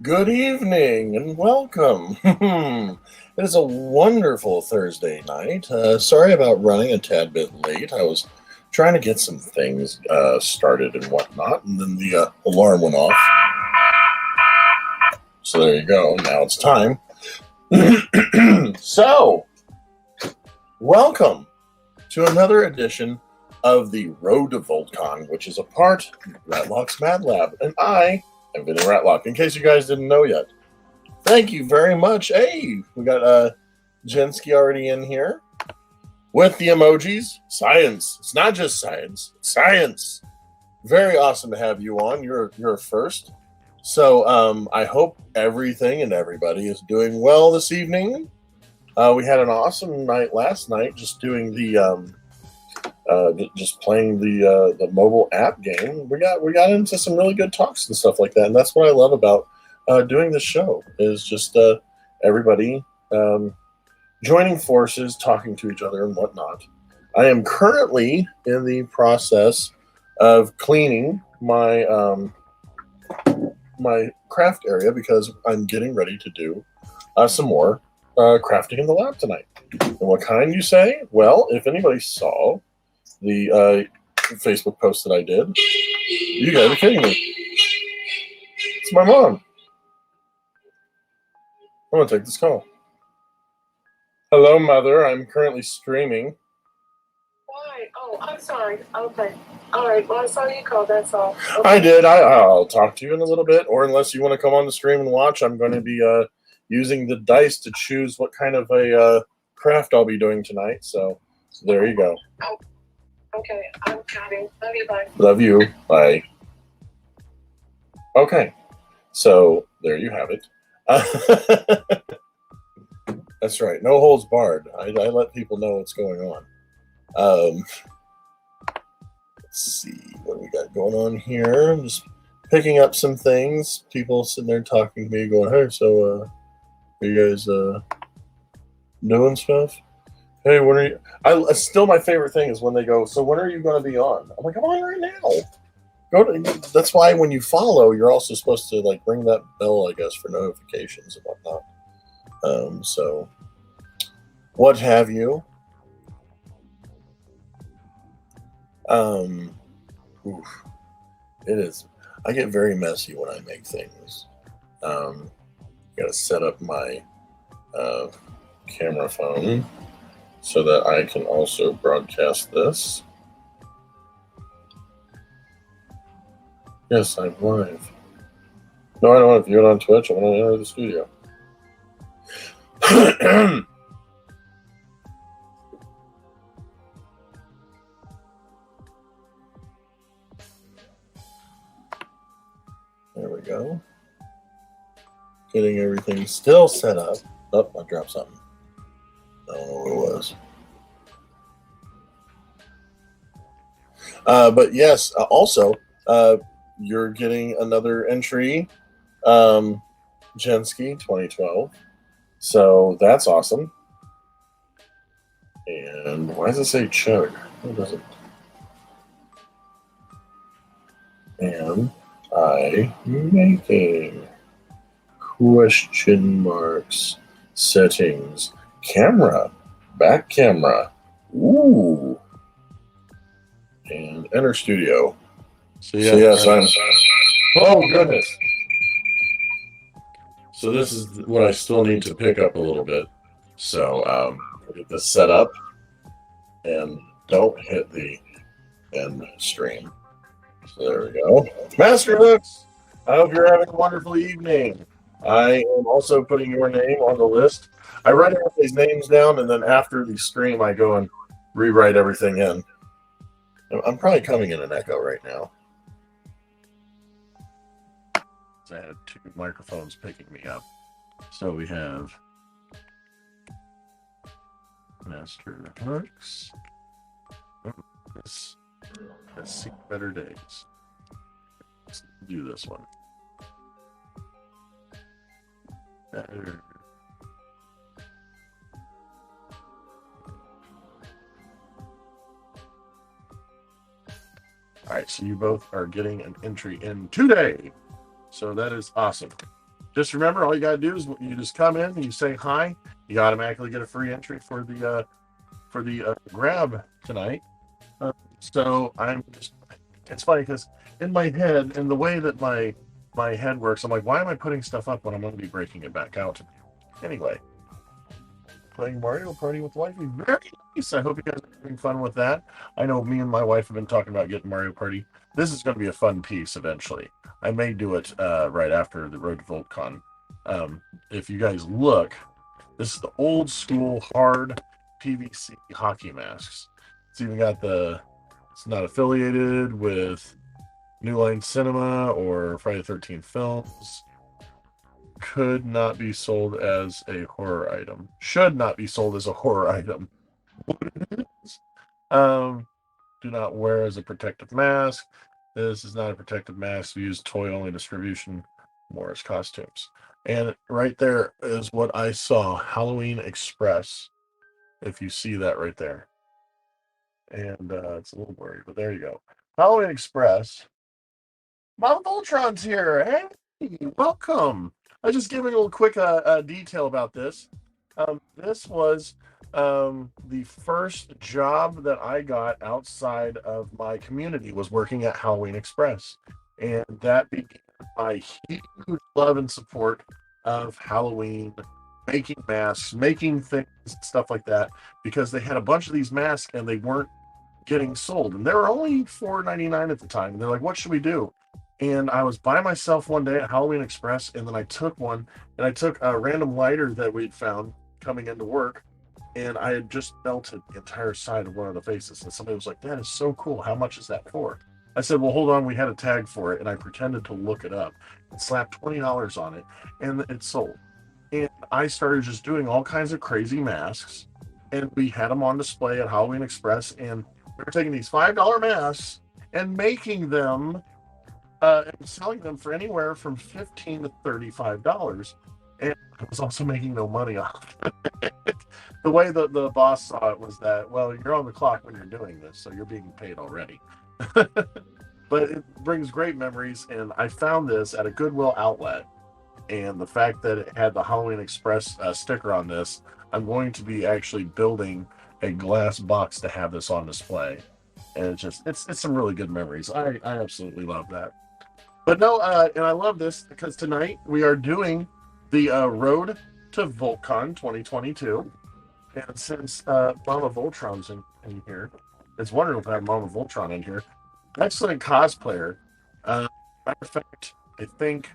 Good evening and welcome. It is a wonderful Thursday night. Sorry about running a tad bit late. I was trying to get some things started and whatnot, and then the alarm went off. So there you go. Now it's time. So, welcome to another edition of the Road to Voltcon, which is a part of Ratlock's Mad Lab, and I have been in Ratlock, in case you guys didn't know yet. Thank you very much. Hey, we got Jensky already in here with the emojis. Science. It's not just science. It's science. Very awesome to have you on. You're first. So I hope everything and everybody is doing well this evening. We had an awesome night last night, just doing the just playing the mobile app game. We got into some really good talks and stuff like that, and that's what I love about doing this show is just everybody joining forces, talking to each other and whatnot. I am currently in the process of cleaning my my craft area because I'm getting ready to do some more crafting in the lab tonight. And what kind, you say? Well, if anybody saw the Facebook post that I did, you gotta be kidding me. It's my mom. I'm gonna take this call. Hello, Mother. I'm currently streaming. Why? Oh, I'm sorry. Okay. All right. Well, I saw you call. That's all. Okay. I did. I'll talk to you in a little bit, or unless you want to come on the stream and watch, I'm going to be using the dice to choose what kind of a craft I'll be doing tonight. So there you go. Okay, I'm counting. Love you, bye. Love you. Bye. Okay, so there you have it. That's right. No holds barred. I let people know what's going on. Let's see what we got going on here. I'm just picking up some things. People sitting there talking to me, going, "Hey, so are you guys doing stuff? Hey, when are you?" Still my favorite thing is when they go, "So when are you going to be on?" I'm like, "I'm on right now." That's why when you follow, you're also supposed to like ring that bell, I guess, for notifications and whatnot. So what have you? Um, oof, it is. I get very messy when I make things. Got to set up my uh, camera phone so that I can also broadcast this. Yes, I'm live. No, I don't want to view it on Twitch. I want to enter the studio. There we go. Getting everything still set up. Oh, I dropped something. I don't know what it was. But yes, also, you're getting another entry, Jensky 2012. So that's awesome. And why does it say chug? It doesn't. Am I making question marks settings camera back camera? Ooh. And enter studio. So yes, I'm. Oh goodness. So this is what I still need to pick up a little bit. So I'll get this set up and don't hit the end stream. So there we go. Master Hooks, I hope you're having a wonderful evening. I am also putting your name on the list. I write everybody's names down, and then after the stream, I go and rewrite everything in. I'm probably coming in an echo right now. I had two microphones picking me up. So we have Master Hooks. Oh, let's see better days. Let's do this one. Better. All right, so you both are getting an entry in today. So that is awesome. Just remember, all you got to do is you just come in and you say hi. You automatically get a free entry for the grab tonight. So I'm just, it's funny because in my head, and the way that my head works, I'm like, why am I putting stuff up when I'm going to be breaking it back out? Anyway, playing Mario Party with wifey, very nice. I hope you guys are having fun with that. I know me and my wife have been talking about getting Mario Party. This is going to be a fun piece eventually. I may do it right after the Road to Voltcon. If you guys look, this is the old school hard PVC hockey masks. It's even got it's not affiliated with New Line Cinema or Friday the 13th Films. Could not be sold as a horror item. Should not be sold as a horror item. Do not wear as a protective mask. This is not a protective mask. We use toy only distribution, more as costumes. And right there is what I saw, Halloween Express. If you see that right there. And it's a little blurry, but there you go. Paladin Express. Mount Voltron's here. Hey, welcome. I was just giving a little quick detail about this. This was the first job that I got outside of my community was working at Halloween Express. And that began my huge love and support of Halloween, making masks, making things, stuff like that, because they had a bunch of these masks and they weren't getting sold. And they were only $4.99 at the time. And they're like, what should we do? And I was by myself one day at Halloween Express, and then I took one, and I took a random lighter that we'd found coming into work, and I had just melted the entire side of one of the faces. And somebody was like, "That is so cool. How much is that for?" I said, "Well, hold on. We had a tag for it," and I pretended to look it up and slapped $20 on it, and it sold. And I started just doing all kinds of crazy masks, and we had them on display at Halloween Express, and we were taking these $5 masks and making them and selling them for anywhere from $15 to $35. And I was also making no money off it. The way the boss saw it was that, well, you're on the clock when you're doing this, so you're being paid already. But it brings great memories, and I found this at a Goodwill outlet, and the fact that it had the Halloween Express sticker on this, I'm going to be actually building a glass box to have this on display, and it's some really good memories. I absolutely love that. But no, and I love this because tonight we are doing the Road to Voltcon 2022, and since Mama Voltron's in here, it's wonderful to have Mama Voltron in here. Excellent cosplayer. Matter of fact, I think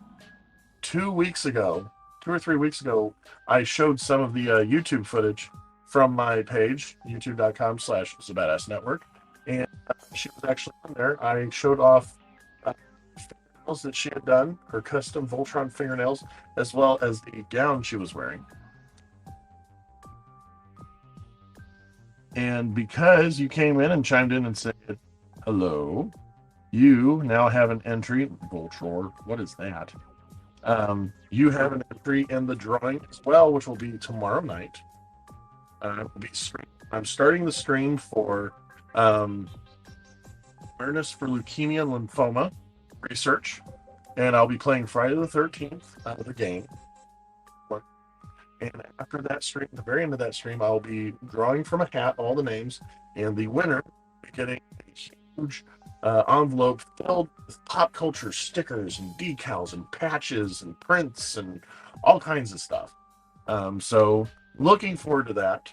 2 weeks ago, 2 or 3 weeks ago, I showed some of the YouTube footage from my page, youtube.com/The Network, and she was actually on there. I showed off fingernails that she had done, her custom Voltron fingernails, as well as the gown she was wearing. And because you came in and chimed in and said, hello, you now have an entry. Voltron, what is that? You have an entry in the drawing as well, which will be tomorrow night. I'm starting the stream for awareness for leukemia and lymphoma research, and I'll be playing Friday the 13th the game. And after that stream, the very end of that stream, I'll be drawing from a hat all the names, and the winner will be getting a huge envelope filled with pop culture stickers and decals and patches and prints and all kinds of stuff. So looking forward to that.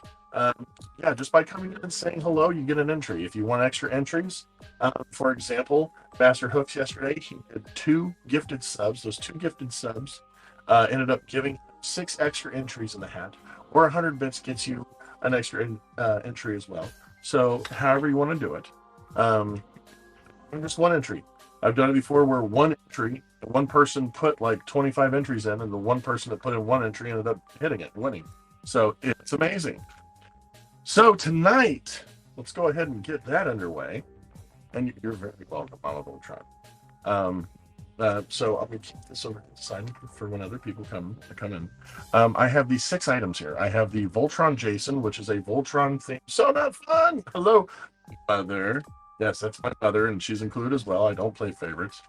Yeah, just by coming in and saying hello, you get an entry. If you want extra entries, for example, Master Hooks yesterday, he did 2 gifted subs. Those 2 gifted subs ended up giving 6 extra entries in the hat, or 100 bits gets you an extra entry as well. So however you want to do it. Just one entry. I've done it before where one person put like 25 entries in, and the one person that put in one entry ended up hitting it, winning. So it's amazing. So tonight, let's go ahead and get that underway. And you're very welcome, Mama Voltron. So I'm going to keep this over to the side for when other people come in. I have these 6 items here. I have the Voltron Jason, which is a Voltron theme. So not fun. Hello, mother. Yes, that's my mother, and she's included as well. I don't play favorites.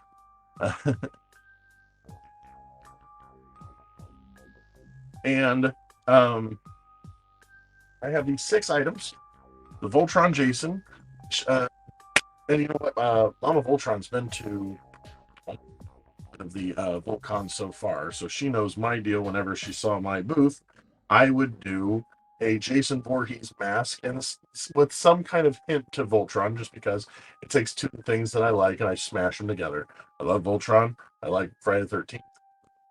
And I have these 6 items. The Voltron Jason, which, and you know what? Mama Voltron's been to the Voltcon so far, so she knows my deal. Whenever she saw my booth, I would do a Jason Voorhees mask, and with some kind of hint to Voltron, just because it takes 2 things that I like and I smash them together. I love Voltron. I like Friday the 13th.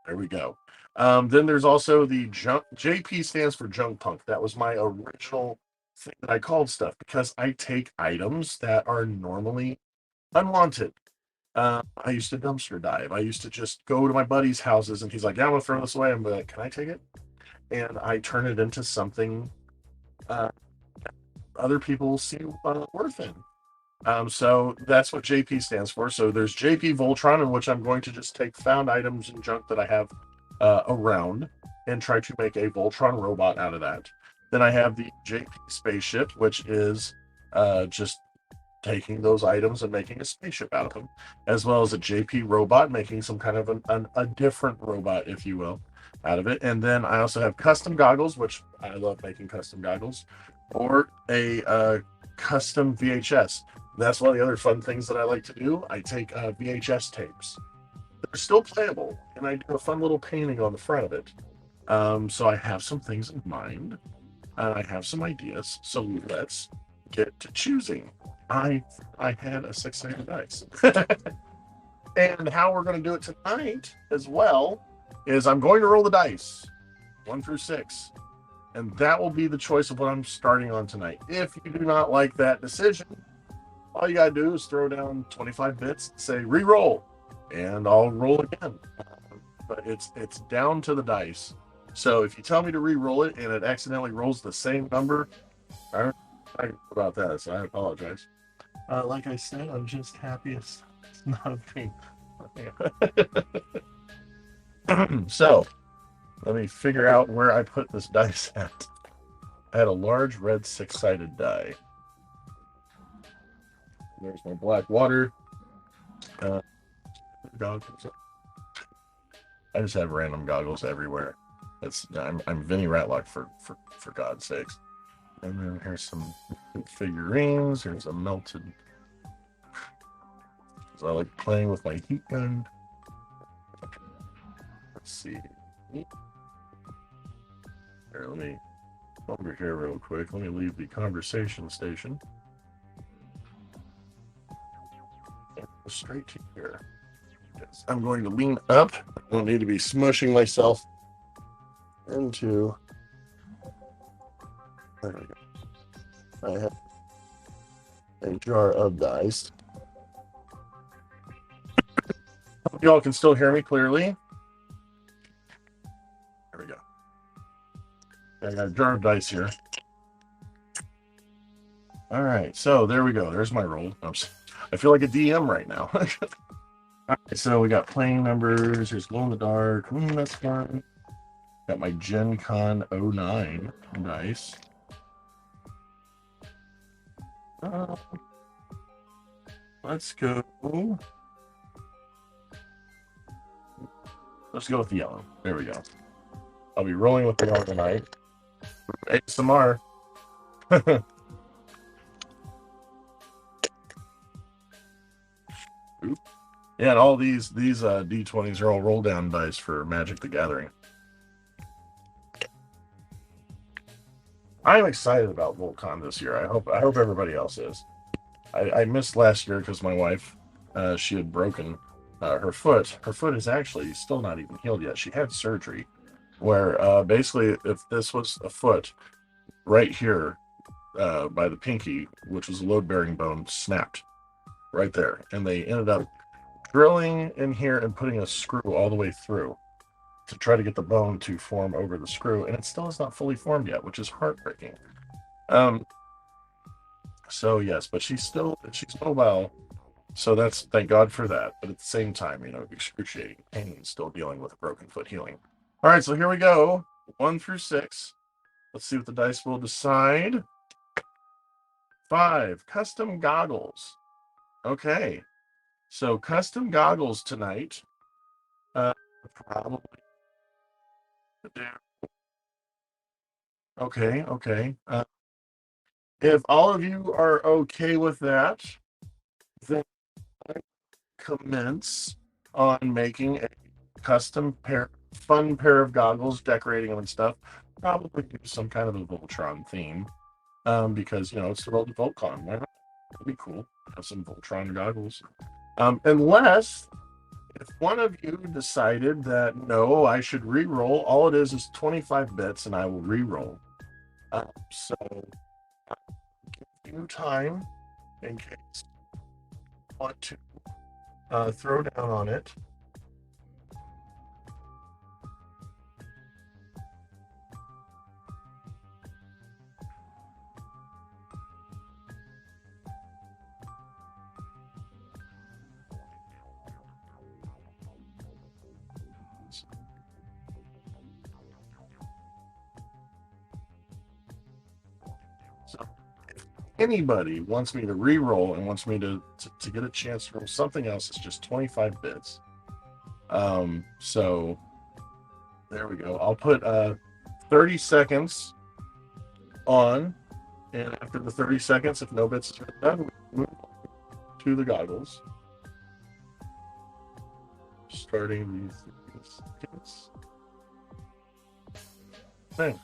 There we go. Then there's also the JP stands for Junk Punk. That was my original thing that I called stuff, because I take items that are normally unwanted. I used to dumpster dive. I used to just go to my buddies' houses, and he's like, "Yeah, I'm gonna throw this away." I'm like, "Can I take it?" And I turn it into something other people see worth in. So that's what JP stands for. So there's JP Voltron, in which I'm going to just take found items and junk that I have around and try to make a Voltron robot out of that. Then I have the JP Spaceship, which is just taking those items and making a spaceship out of them, as well as a JP robot, making some kind of a different robot, if you will, out of it. And then I also have custom goggles, which I love making custom goggles, or a custom VHS. That's one of the other fun things that I like to do. I take VHS tapes. They're still playable, and I do a fun little painting on the front of it. So I have some things in mind. I have some ideas. So let's get to choosing. I had a 6-sided dice. And how we're going to do it tonight as well is I'm going to roll the dice 1 through 6. And that will be the choice of what I'm starting on tonight. If you do not like that decision, all you got to do is throw down 25 bits and say re-roll, and I'll roll again. But it's down to the dice. So if you tell me to re-roll it and it accidentally rolls the same number, I don't know about that, so I apologize. Like I said, I'm just happy it's not a thing. So let me figure out where I put this dice at. I had a large red 6-sided die. There's my black water. Goggles. I just have random goggles everywhere. I'm Vinny Ratlock for God's sakes. And then here's some figurines. Here's a melted. So I like playing with my heat gun. Let's see. Here, let me over here real quick. Let me leave the conversation station. And go straight to here. Yes, I'm going to lean up. I don't need to be smushing myself into. There we go. I have a jar of dice. Hope y'all can still hear me clearly. There we go. I got a jar of dice here. All right, so there we go. There's my roll. I feel like a DM right now. All right, so we got playing numbers. Here's glow in the dark. That's fun. Got my Gen Con 09 dice. Let's go. Let's go with the yellow. There we go. I'll be rolling with the yellow tonight. ASMR. Yeah, and all these D20s are all roll down dice for Magic the Gathering. I'm excited about Voltcon this year. I hope everybody else is. I missed last year because my wife, she had broken her foot. Her foot is actually still not even healed yet. She had surgery where basically if this was a foot right here by the pinky, which was a load-bearing bone, snapped right there. And they ended up drilling in here and putting a screw all the way through to try to get the bone to form over the screw, and it still is not fully formed yet, which is heartbreaking. So yes, but she's mobile, so that's, thank God for that. But at the same time, excruciating pain, still dealing with a broken foot healing. All right, so here we go, 1 through 6. Let's see what the dice will decide. 5, custom goggles. Okay, so custom goggles tonight. Probably. Okay. If all of you are okay with that, then I commence on making a custom fun pair of goggles, decorating them and stuff. Probably do some kind of a Voltron theme, because it's the world of Voltcon. Why not? It'd be cool. Have some Voltron goggles. Unless if one of you decided that no, I should re-roll, all it is 25 bits, and I will re-roll. So give you time in case you want to throw down on it. So if anybody wants me to re-roll and wants me to get a chance to roll something else, it's just 25 bits. So there we go. I'll put 30 seconds on, and after the 30 seconds, if no bits are done, we move to the goggles. Starting these 30 seconds. Thing.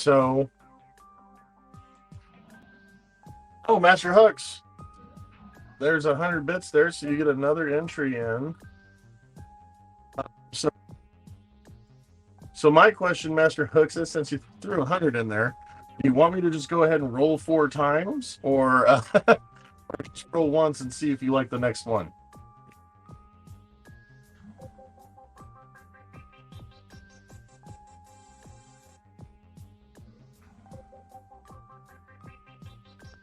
so... Oh, Master Hooks. There's 100 bits there, so you get another entry in. So my question, Master Hooks, is since you threw 100 in there, do you want me to just go ahead and roll 4 times, or, or just roll once and see if you like the next one?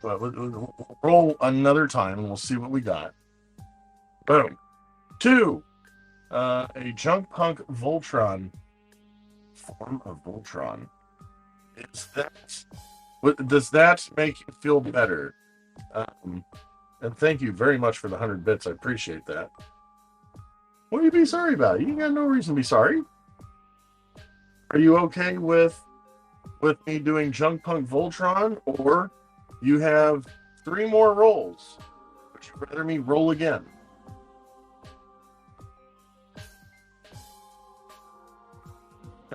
But we'll roll another time and we'll see what we got. Boom. 2. A Junk Punk Voltron. Form of Voltron. Does that make you feel better? And thank you very much for the 100 bits. I appreciate that. What do you be sorry about? You got no reason to be sorry. Are you okay with me doing Junk Punk Voltron, or you have 3 more rolls? Would you rather me roll again?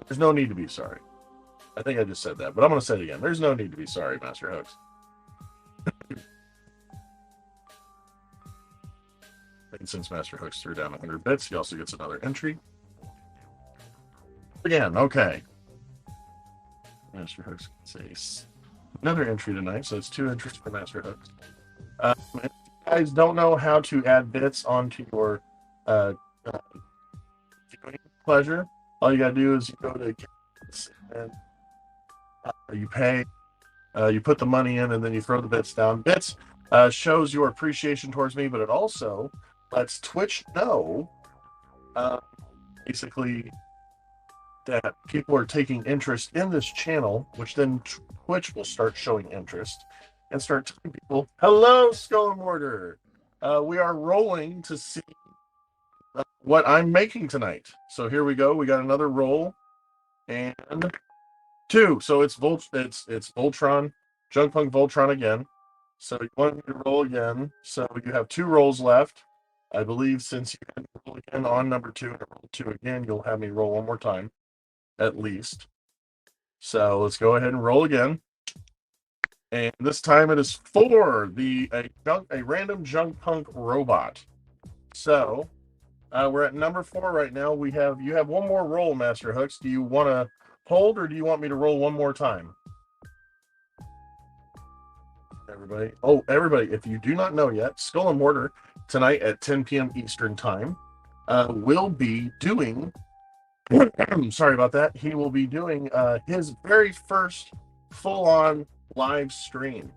There's no need to be sorry. I think I just said that, but I'm going to say it again. There's no need to be sorry, Master Hooks. And since Master Hooks threw down 100 bits, he also gets another entry. Again, okay. Master Hooks gets another entry tonight, so it's 2 entries for Master Hooks. If you guys don't know how to add bits onto your viewing pleasure, all you gotta do is you go to and you pay, you put the money in, and then you throw the bits down. Bits shows your appreciation towards me, but it also lets Twitch know, basically, that people are taking interest in this channel, which then Twitch will start showing interest and start telling people, hello, Skull and Mortar. We are rolling to see what I'm making tonight. So here we go. We got another roll and 2. So it's Voltron, Junk Punk Voltron again. So you want me to roll again. So you have 2 rolls left. I believe since you can roll again on number 2 and roll 2 again, you'll have me roll one more time, at least. So let's go ahead and roll again. And this time it is for a random Junk Punk robot. So we're at number 4 right now. You have one more roll, Master Hooks. Do you want to hold, or do you want me to roll one more time? Everybody, if you do not know yet, Skull and Mortar tonight at 10 p.m. Eastern time will be doing sorry about that. He will be doing his very first full-on live stream.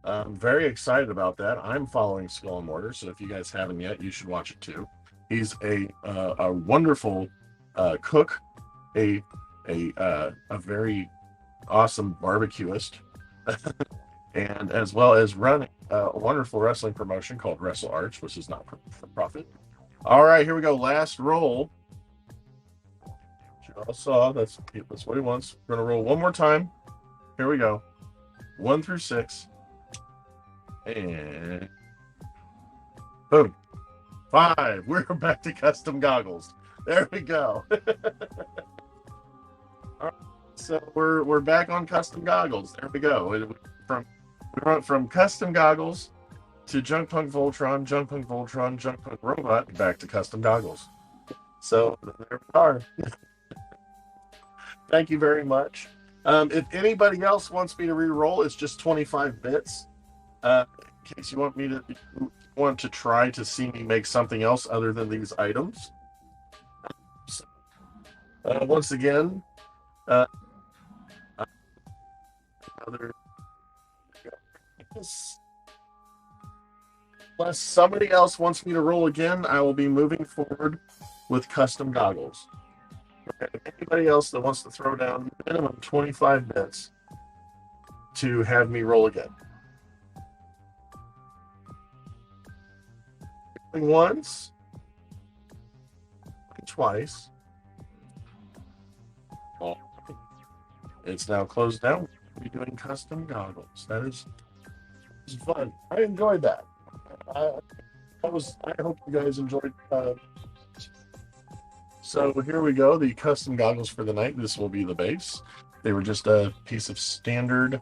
I'm very excited about that. I'm following Skull and Mortar, so if you guys haven't yet, you should watch it too. He's a wonderful cook, a very awesome barbecuist, and as well as running a wonderful wrestling promotion called Wrestle Arts, which is not for profit. All right, here we go. Last roll. You all saw that's what he wants. We're gonna roll one more time. Here we go. 1 through 6, and boom. 5. We're back to custom goggles. There we go. All right, so we're back on custom goggles. There we go. We went from custom goggles to Junk Punk Voltron, Junk Punk Voltron, Junk Punk Robot, back to custom goggles. So there we are. Thank you very much. If anybody else wants me to re-roll, it's just 25 bits. In case you want to try to see me make something else other than these items. So, once again, unless somebody else wants me to roll again, I will be moving forward with custom goggles. Okay, anybody else that wants to throw down minimum 25 bits to have me roll again. Once, twice. It's now closed down. We'll be doing custom goggles. That is fun. I enjoyed that. I hope you guys enjoyed. So here we go. The custom goggles for the night. This will be the base. They were just a piece of standard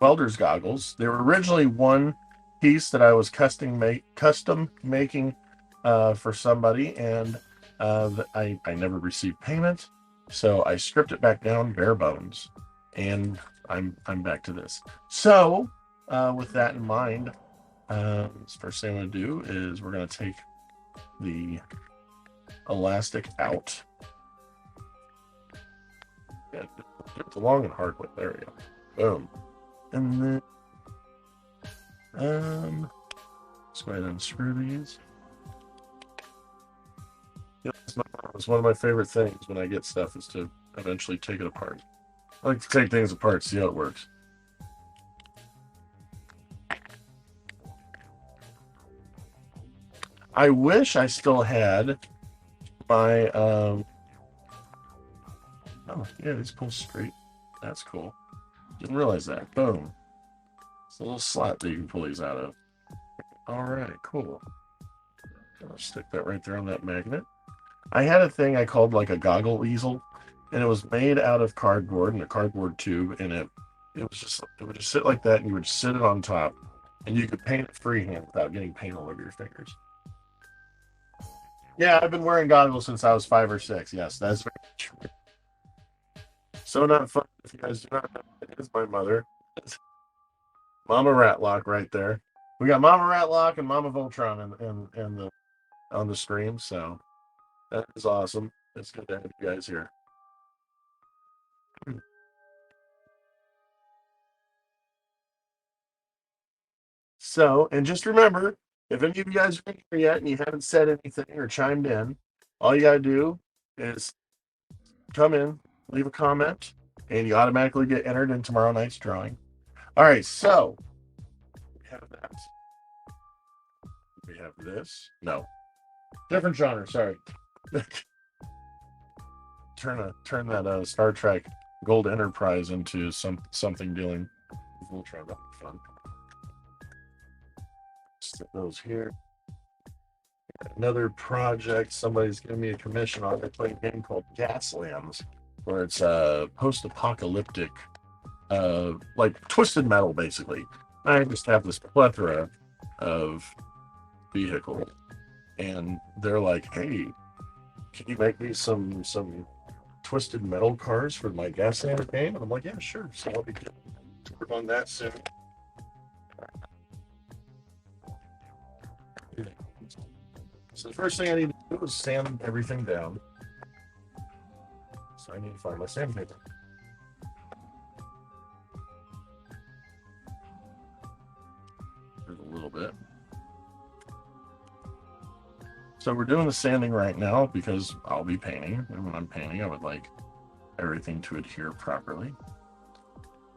welder's goggles. They were originally one piece that I was custom making for somebody, and I never received payment, so I stripped it back down bare bones, and I'm back to this. So with that in mind, first thing I'm going to do is we're going to take the elastic out. Yeah, it's a long and hard way. There we go. Boom. And then let's go ahead and unscrew these. It's one of my favorite things when I get stuff is to eventually take it apart. I like to take things apart, see how it works. I wish I still had my oh yeah, these pull straight. That's cool. Didn't realize that. Boom. It's a little slot that you can pull these out of. Alright, cool. I'll stick that right there on that magnet. I had a thing I called like a goggle easel, and it was made out of cardboard and a cardboard tube, and it would just sit like that, and you would sit it on top, and you could paint it freehand without getting paint all over your fingers. Yeah, I've been wearing goggles since I was 5 or 6. Yes, that's very true. So not fun. If you guys do not know, it is my mother. Mama Ratlock right there. We got Mama Ratlock and Mama Voltron in the on the stream, so that is awesome. It's good to have you guys here. So, and just remember, if any of you guys are in here yet and you haven't said anything or chimed in, all you gotta do is come in, leave a comment, and you automatically get entered in tomorrow night's drawing. All right, so we have that. We have this. No, different genre. Sorry. turn that Star Trek Gold Enterprise into something dealing with Voltron. That'd be fun. Stick those here. Another project somebody's giving me a commission on. They play a game called Gaslands, where it's post-apocalyptic, like Twisted Metal, basically. I just have this plethora of vehicles, and they're like, "Hey, can you make me some Twisted Metal cars for my Gaslands game?" And I'm like, "Yeah, sure." So I'll be working on that soon. So the first thing I need to do is sand everything down. So I need to find my sandpaper. There's a little bit. So we're doing the sanding right now because I'll be painting, and when I'm painting, I would like everything to adhere properly.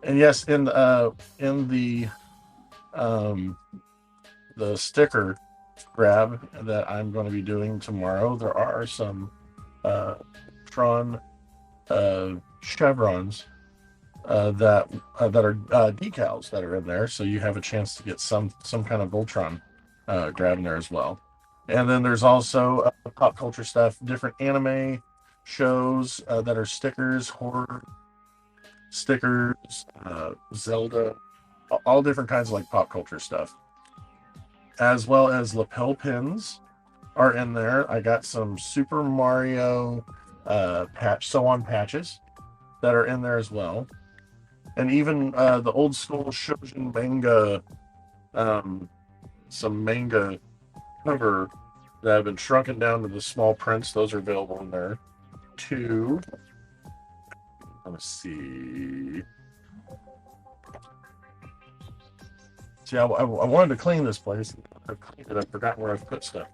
And yes, in the sticker grab that I'm going to be doing tomorrow, there are some Tron chevrons that are decals that are in there, so you have a chance to get some kind of Voltron grab in there as well. And then there's also pop culture stuff, different anime shows that are stickers, horror stickers, Zelda, all different kinds of like pop culture stuff, as well as lapel pins are in there. I got some Super Mario sew-on patches that are in there as well, and even the old school Shoujo manga, some manga cover that have been shrunken down to the small prints. Those are available in there too. Let's see. See, I wanted to clean this place. I've cleaned it. I've forgotten where I've put stuff.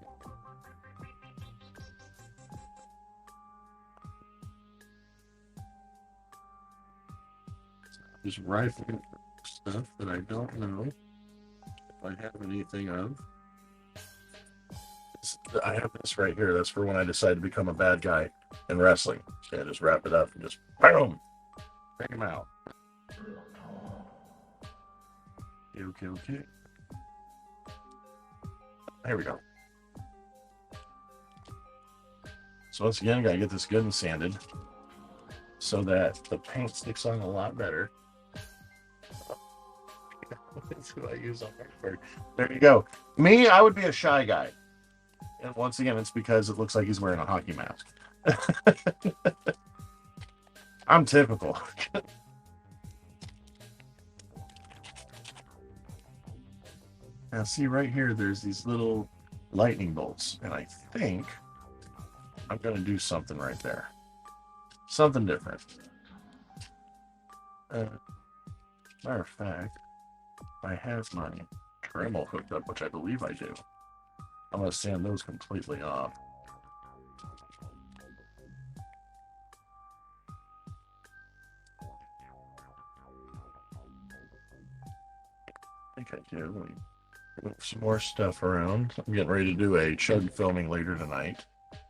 Just rifling stuff that I don't know if I have anything of. I have this right here. That's for when I decide to become a bad guy in wrestling. So I just wrap it up and just boom, take him out. Okay. Here we go. So once again, got to get this good and sanded so that the paint sticks on a lot better. That's who I use on Hartford. There you go. Me, I would be a shy guy. And once again, it's because it looks like he's wearing a hockey mask. I'm typical. Now, see right here, there's these little lightning bolts. And I think I'm going to do something right there. Something different. Matter of fact, I have my Dremel hooked up, which I believe I do. I'm going to sand those completely off. I think I do. Let me move some more stuff around. I'm getting ready to do a chug filming later tonight.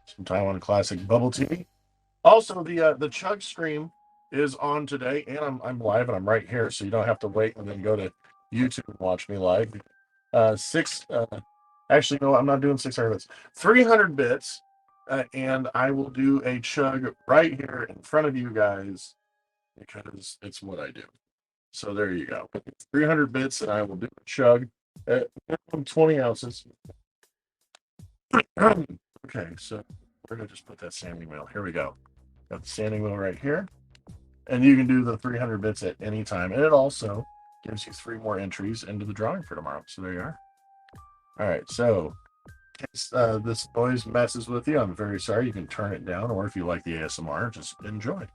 Some Taiwan classic bubble tea. Also, the chug stream is on today, and I'm live, and I'm right here, so you don't have to wait and then go to YouTube and watch me live. Actually, no, I'm not doing 600 bits. 300 bits, and I will do a chug right here in front of you guys because it's what I do. So there you go. 300 bits, and I will do a chug at 20 ounces. Okay, so we're going to just put that sanding wheel. Here we go. Got the sanding wheel right here. And you can do the 300 bits at any time. And it also gives you 3 more entries into the drawing for tomorrow. So there you are. All right, so in case this noise messes with you, I'm very sorry. You can turn it down, or if you like the ASMR, just enjoy.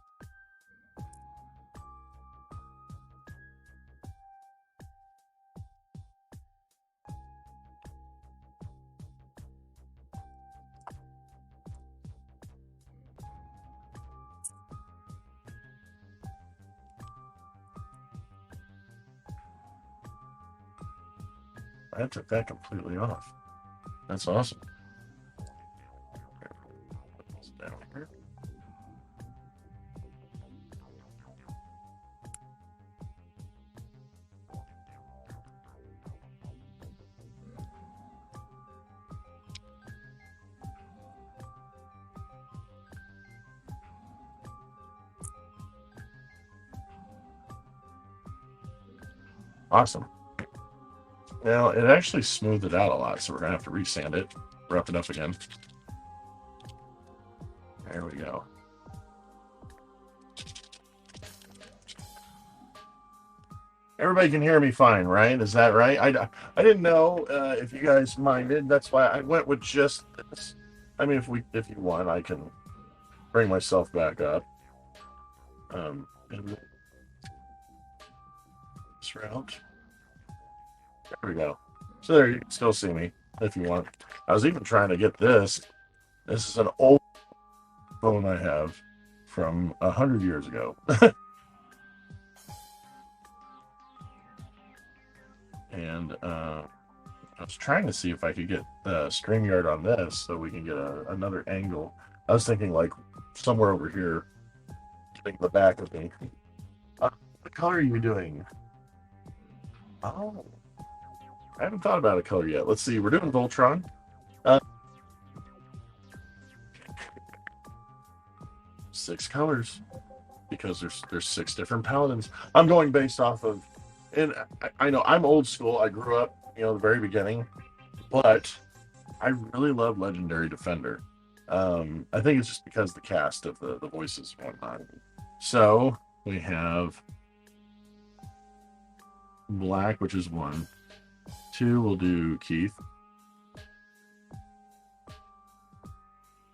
I took that completely off. That's awesome. Down here. Awesome. Now, it actually smoothed it out a lot, so we're going to have to resand it, rough it up again. There we go. Everybody can hear me fine, right? Is that right? I didn't know if you guys minded. That's why I went with just this. I mean, if you want, I can bring myself back up. And this route. There we go. So there, you can still see me if you want. I was even trying to get this. This is an old phone I have from 100 years ago. And I was trying to see if I could get the StreamYard on this so we can get another angle. I was thinking like somewhere over here, getting the back of me. What color are you doing? Oh. I haven't thought about a color yet. Let's see. We're doing Voltron. 6 colors because there's 6 different Paladins. I'm going based off of, and I know I'm old school. I grew up, the very beginning, but I really love Legendary Defender. I think it's just because the cast of the voices and whatnot. So we have black, which is 1. 2, we'll do Keith.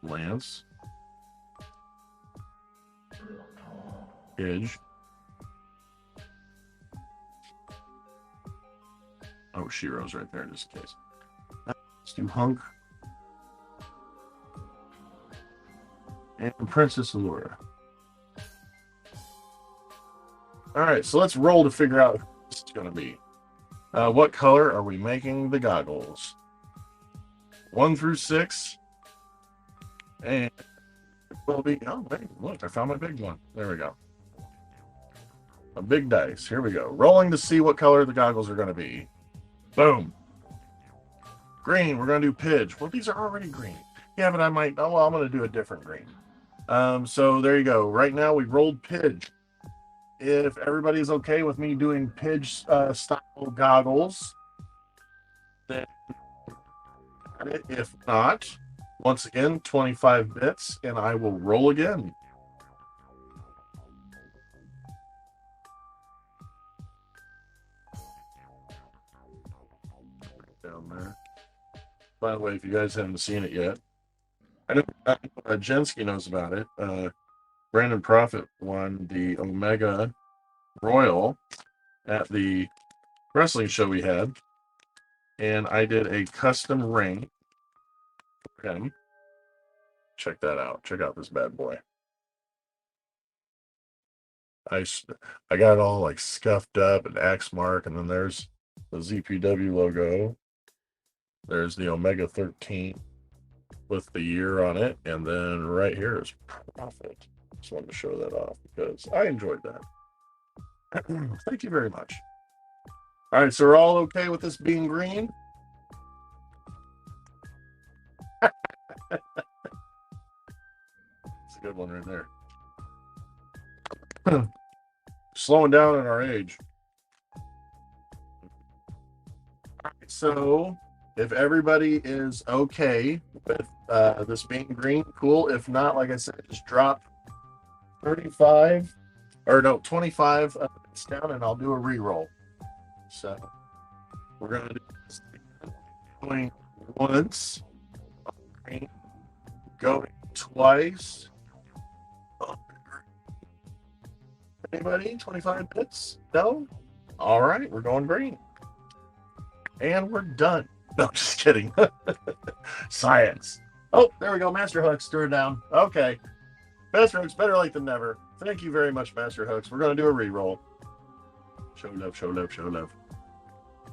Lance. Edge. Oh, Shiro's right there, just in case. Let's do Hunk. And Princess Allura. Alright, so let's roll to figure out who this is going to be. What color are we making the goggles? 1 through 6. And it will be... Oh, wait, look, I found my big one. There we go. A big dice. Here we go. Rolling to see what color the goggles are going to be. Boom. Green, we're going to do Pidge. Well, these are already green. Yeah, but I might. Oh, well, I'm going to do a different green. So there you go. Right now we rolled Pidge. If everybody's okay with me doing Pidge style goggles, then if not, once again, 25 bits, and I will roll again. Down there. By the way, if you guys haven't seen it yet, I know Jensky knows about it. Brandon Profit won the Omega Royal at the wrestling show we had, and I did a custom ring for him. Check that out. Check out this bad boy. I got it all like scuffed up and X mark, and then there's the ZPW logo. There's the Omega 13 with the year on it, and then right here is Profit. Just wanted to show that off because I enjoyed that. Thank you very much. All right, so we're all okay with this being green? It's a good one right there. Slowing down in our age. All right, so if everybody is okay with this being green, cool. If not, like I said, just drop 35 or no 25 bits down, and I'll do a re-roll. So we're gonna do this going once, green, going twice. Anybody? 25 bits? No? All right, we're going green. And we're done. No, just kidding. Science. Oh, there we go. Master Hooks threw it down. Okay. Master Hooks, better late than never. Thank you very much, Master Hooks. We're going to do a re-roll. Show love, show love, show love.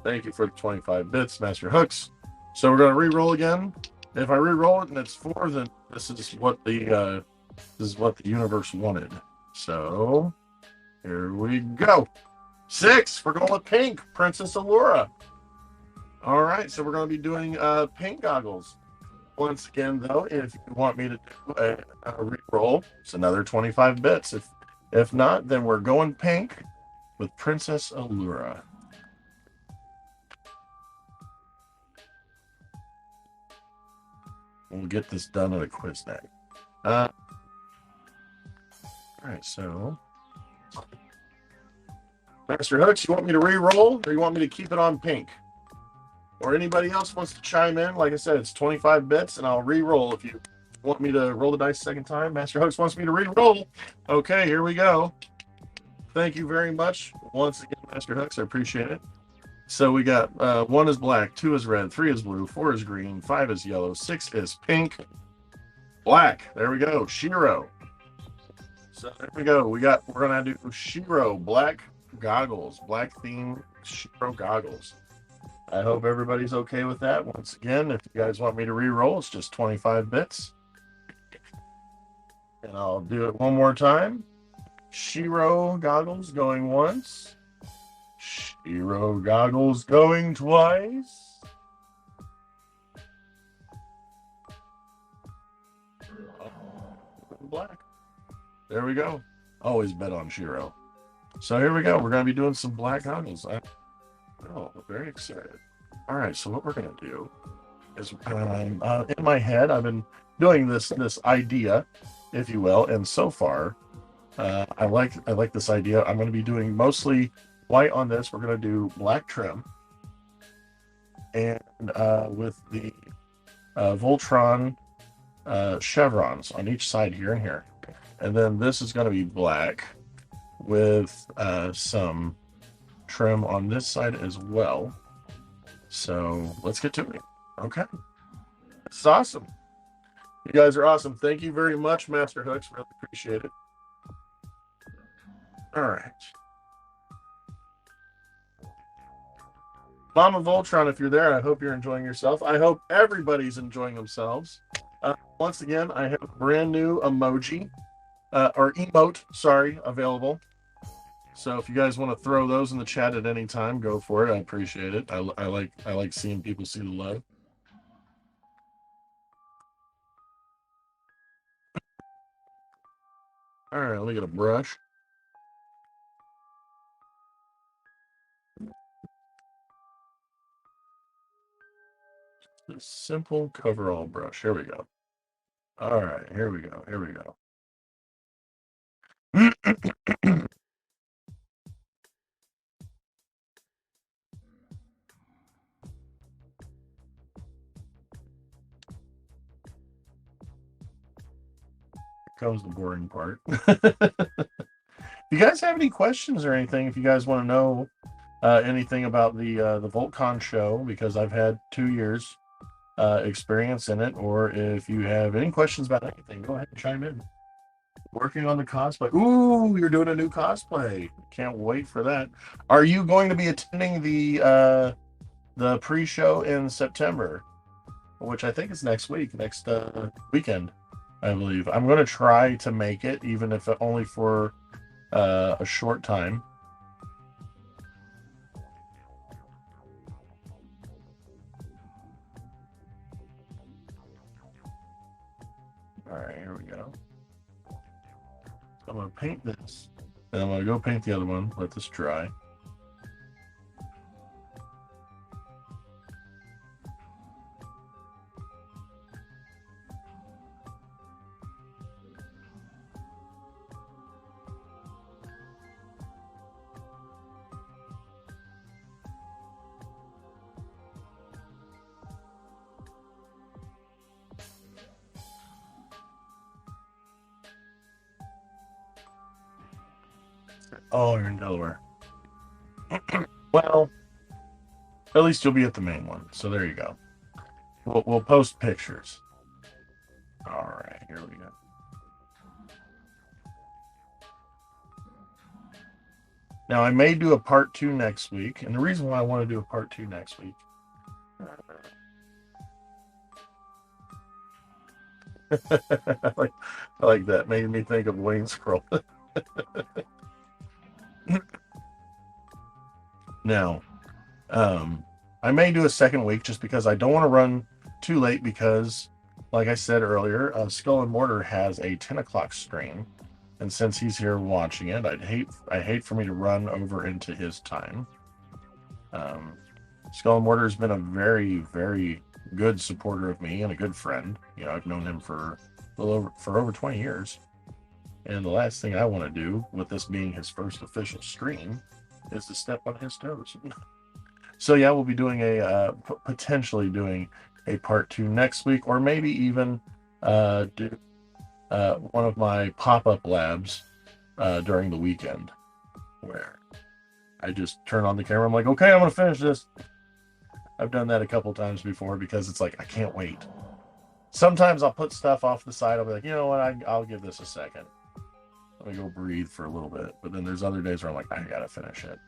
Thank you for the 25 bits, Master Hooks. So we're going to re-roll again. If I re-roll it and it's 4, then this is what the universe wanted. So here we go. 6. We're going with pink. Princess Allura. All right, so we're going to be doing pink goggles. Once again, though, if you want me to do a re-roll, it's another 25 bits. If not, then we're going pink with Princess Allura. We'll get this done at a quiz next. All right, so Master Hooks, you want me to re-roll, or you want me to keep it on pink? Or anybody else wants to chime in? Like I said, it's 25 bits, and I'll re-roll if you want me to roll the dice a second time. Master Hooks wants me to re-roll. Okay, here we go. Thank you very much. Once again, Master Hooks, I appreciate it. So we got 1 is black, 2 is red, 3 is blue, 4 is green, 5 is yellow, 6 is pink, black. There we go. Shiro. So there we go. We're gonna do Shiro black goggles, black theme Shiro goggles. I hope everybody's okay with that. Once again, if you guys want me to re-roll, it's just 25 bits. And I'll do it one more time. Shiro goggles going once. Shiro goggles going twice. Black. There we go. Always bet on Shiro. So here we go. We're going to be doing some black goggles. Oh, very excited. All right, so what we're going to do is in my head, I've been doing this idea, if you will, and so far, I like this idea. I'm going to be doing mostly white on this. We're going to do black trim, and with the Voltron chevrons on each side here and here. And then this is going to be black with some trim on this side as well. So let's get to it. Okay. This is awesome. You guys are awesome. Thank you very much, Master Hooks. Really appreciate it. All right. Mama Voltron, if you're there, I hope you're enjoying yourself. I hope everybody's enjoying themselves. Once again, I have a brand new emoji or emote, available. So if you guys want to throw those in the chat at any time, go for it. I appreciate it. I like seeing people see the love. All right, let me get a brush. A simple coverall brush. Here we go. All right, here we go. Here we go. Comes the boring part. If you guys have any questions or anything, if you guys want to know anything about the Voltcon show, because I've had 2 years experience in it, or if you have any questions about anything, go ahead and chime in. Working on the cosplay. Ooh, you're doing a new cosplay. Can't wait for that. Are you going to be attending the pre-show in September, which I think is next week, next weekend, I believe. I'm going to try to make it, even if only for a short time. All right, here we go. So I'm going to paint this, and I'm going to go paint the other one. Let this dry. Oh, you're in Delaware. Well, at least you'll be at the main one. So there you go. We'll post pictures. All right, here we go. Now, I may do a part 2 next week. And the reason why I want to do a part 2 next week. I like that. Made me think of Wayne Scroll. Now, I may do a second week just because I don't want to run too late because, like I said earlier, Skull and Mortar has a 10 o'clock stream. And since he's here watching it, I hate for me to run over into his time. Skull and Mortar has been a very, very good supporter of me and a good friend. You know, I've known him for over 20 years. And the last thing I want to do, with this being his first official stream, is to step on his toes. So yeah, we'll be doing potentially doing a part 2 next week, or maybe even do one of my pop-up labs during the weekend, where I just turn on the camera. I'm like, okay, I'm gonna finish this. I've done that a couple times before because it's like I can't wait. Sometimes I'll put stuff off the side. I'll be like, you know what? I'll give this a second. Let me go breathe for a little bit. But then there's other days where I'm like, I gotta finish it.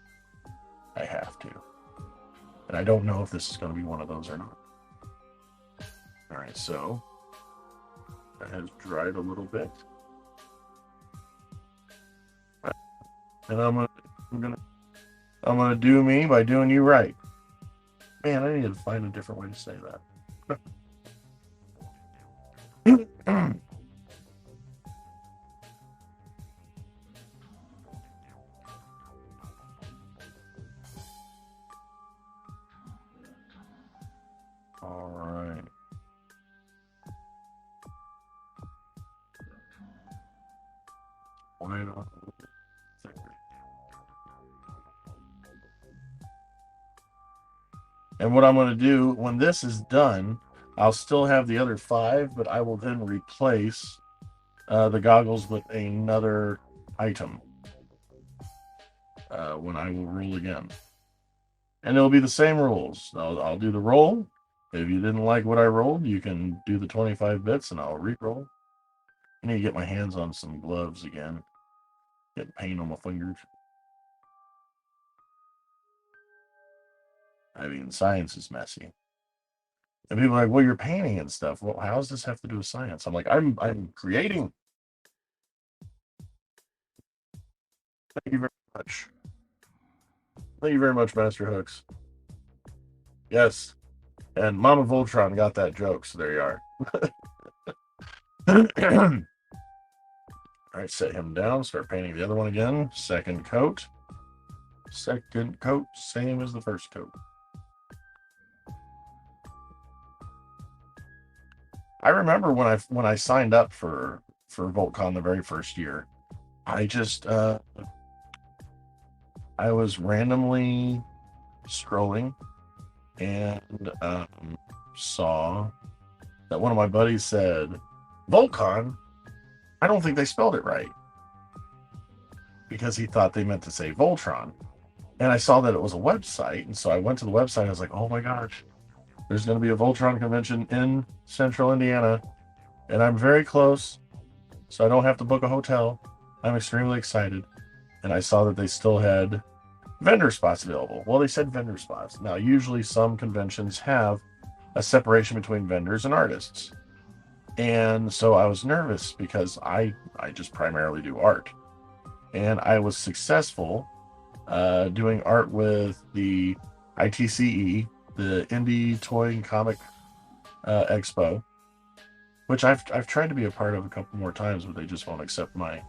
I have to. And I don't know if this is going to be one of those or not. All right, so that has dried a little bit. And I'm gonna do me by doing you right. Man, I need to find a different way to say that. All right. Why not? And what I'm going to do when this is done, I'll still have the other 5, but I will then replace the goggles with another item when I will roll again. And it'll be the same rules. I'll do the roll. If you didn't like what I rolled, you can do the 25 bits and I'll re-roll. I need to get my hands on some gloves again. Get paint on my fingers. I mean, science is messy. And people are like, well, you're painting and stuff. Well, how does this have to do with science? I'm like, I'm creating. Thank you very much. Thank you very much, Master Hooks. Yes. And Mama Voltron got that joke, so there you are. All right, set him down. Start painting the other one again. Second coat. Second coat, same as the first coat. I remember when I signed up for Voltcon the very first year, I just I was randomly scrolling and saw that one of my buddies said Voltcon. I don't think they spelled it right because he thought they meant to say Voltron. And I saw that it was a website, and so I went to the website. I was like, "Oh my gosh, there's going to be a Voltron convention in Central Indiana, and I'm very close, so I don't have to book a hotel. I'm extremely excited." And I saw that they still had vendor spots available. Well, they said vendor spots. Now, usually some conventions have a separation between vendors and artists. And so I was nervous because I just primarily do art. And I was successful doing art with the ITCE, the Indie Toy and Comic Expo, which I've tried to be a part of a couple more times, but they just won't accept my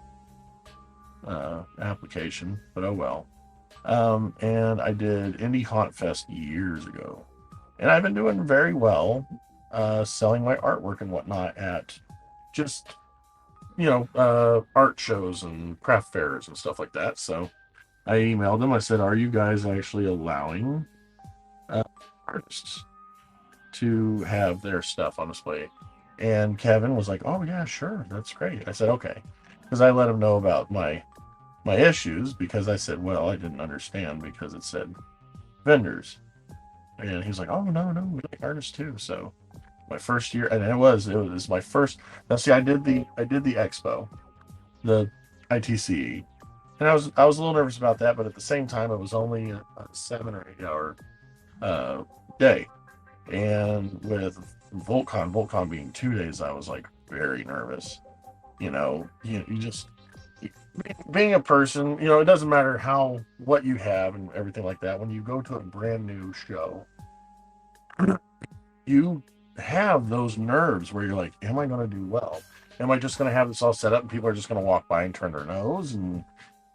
application. But oh well. And I did Indie Haunt Fest years ago, and I've been doing very well, selling my artwork and whatnot at just art shows and craft fairs and stuff like that. So I emailed them. I said, "Are you guys actually allowing artists to have their stuff on display?" And Kevin was like, "Oh yeah, sure, that's great." I said, "Okay," because I let him know about my issues, because I said, well, I didn't understand because it said vendors, and he was like, "Oh no, we like artists too." So my first year, and it was my first. Now see, I did the expo, the ITCE, and I was a little nervous about that, but at the same time, it was only a 7 or 8 hour day, and with Voltcon being 2 days, I was like very nervous. You just being a person, it doesn't matter what you have and everything like that. When you go to a brand new show, you have those nerves where you're like, am I going to do well? Am I just going to have this all set up and people are just going to walk by and turn their nose? And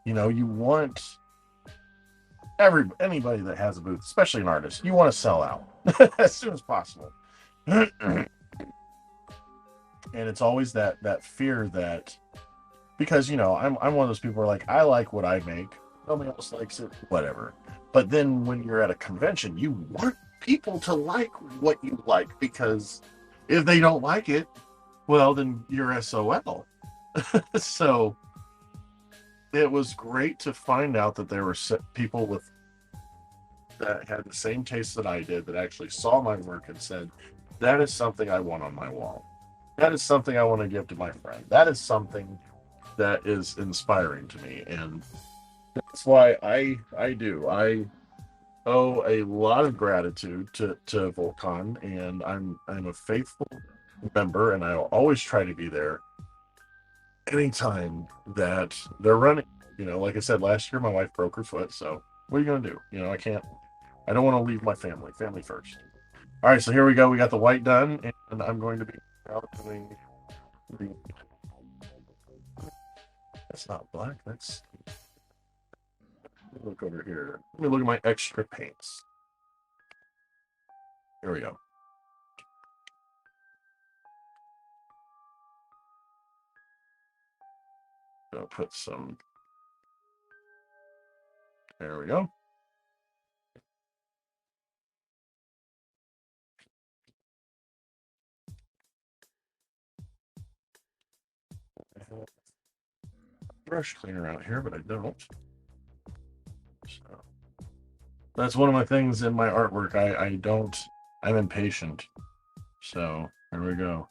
you want anybody that has a booth, especially an artist, you want to sell out as soon as possible. And it's always that fear that, because I'm one of those people where, like, I like what I make, nobody else likes it, whatever. But then when you're at a convention, you want people to like what you like, because if they don't like it, well, then you're SOL. So it was great to find out that there were people that had the same taste that I did, that actually saw my work and said, that is something I want on my wall. That is something I want to give to my friend. That is something that is inspiring to me. And that's why I owe a lot of gratitude to Voltcon, and I'm a faithful member, and I'll always try to be there anytime that they're running. Like I said, last year my wife broke her foot, so what are you gonna do? I don't want to leave my family first. All right, so here we go. We got the white done, and I'm going to be out doing the. That's not black. That's. Look over here. Let me look at my extra paints. Here we go. I'll put some. There we go. I have a brush cleaner out here, but I don't. So that's one of my things in my artwork. I'm impatient. So there we go.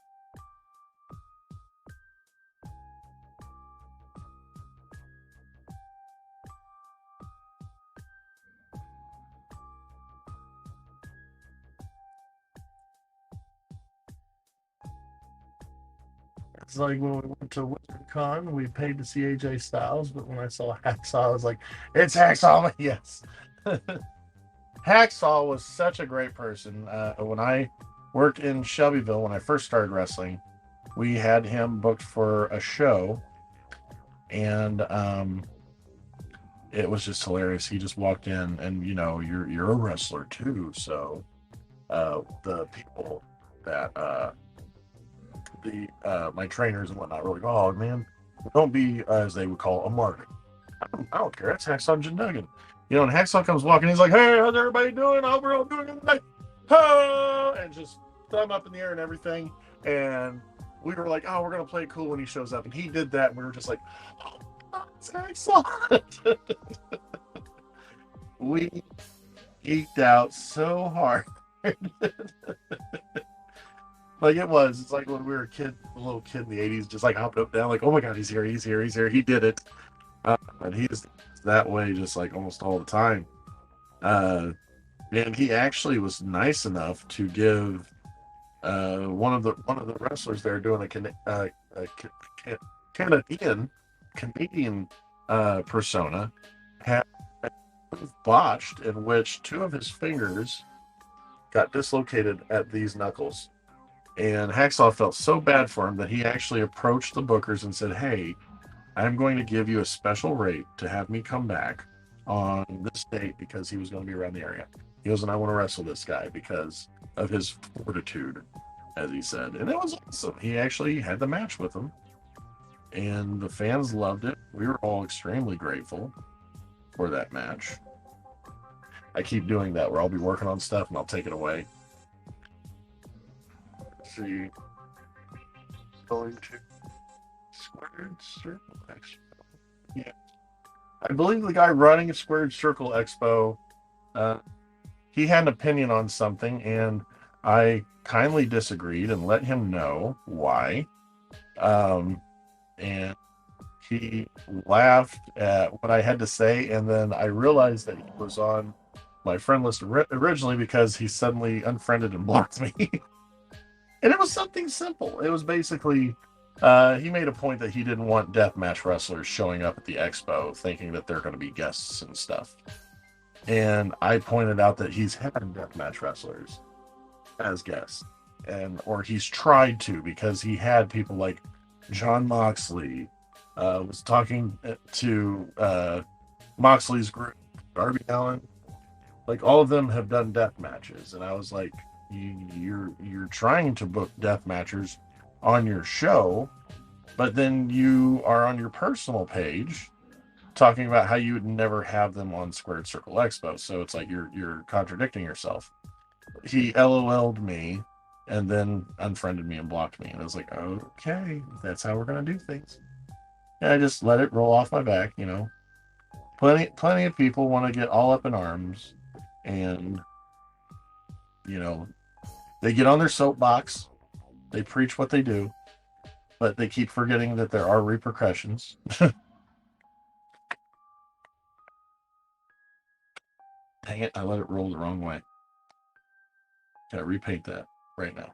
It's like when we went to WizardCon, we paid to see AJ Styles, but when I saw Hacksaw, I was like, it's Hacksaw! Yes. Hacksaw was such a great person. When I worked in Shelbyville, when I first started wrestling, we had him booked for a show, and it was just hilarious. He just walked in, and you're a wrestler too, so the people that the my trainers and whatnot were like, "Oh man, don't be as they would call a mark. I don't care. That's Hacksaw Jim Duggan." And Hacksaw comes walking. He's like, "Hey, how's everybody doing? How we're all doing tonight?" And just thumb up in the air and everything. And we were like, "Oh, we're gonna play it cool when he shows up." And he did that, and we were just like, "Oh, it's Hacksaw." We geeked out so hard. Like it's like when we were a little kid in the '80s, just like hopping up down, like, "Oh my God, he's here, he's here, he's here, he did it." And he's that way just like almost all the time. And he actually was nice enough to give one of the wrestlers there doing a Canadian persona had botched, in which two of his fingers got dislocated at these knuckles. And Hacksaw felt so bad for him that he actually approached the bookers and said, "Hey, I'm going to give you a special rate to have me come back on this date," because he was going to be around the area. He goes, "And I want to wrestle this guy because of his fortitude," as he said. And it was awesome. He actually had the match with him, and the fans loved it. We were all extremely grateful for that match. I keep doing that where I'll be working on stuff and I'll take it away. Let's see. Going to Squared Circle Expo. Yeah. I believe the guy running Squared Circle Expo, he had an opinion on something, and I kindly disagreed and let him know why. And he laughed at what I had to say, and then I realized that he was on my friend list originally because he suddenly unfriended and blocked me. And it was something simple. It was basically he made a point that he didn't want deathmatch wrestlers showing up at the expo thinking that they're going to be guests and stuff. And I pointed out that he's had deathmatch wrestlers as guests, or he's tried to, because he had people like John Moxley, was talking to Moxley's group, Darby Allin. Like, all of them have done death matches, and I was like, you're trying to book death matchers on your show, but then you are on your personal page talking about how you would never have them on Squared Circle Expo. So it's like you're contradicting yourself. He LOL'd me and then unfriended me and blocked me, and I was like, okay, that's how we're gonna do things. And I just let it roll off my back. Plenty of people want to get all up in arms, and you know they get on their soapbox, they preach what they do, but they keep forgetting that there are repercussions. Dang it, I let it roll the wrong way. Gotta repaint that right now.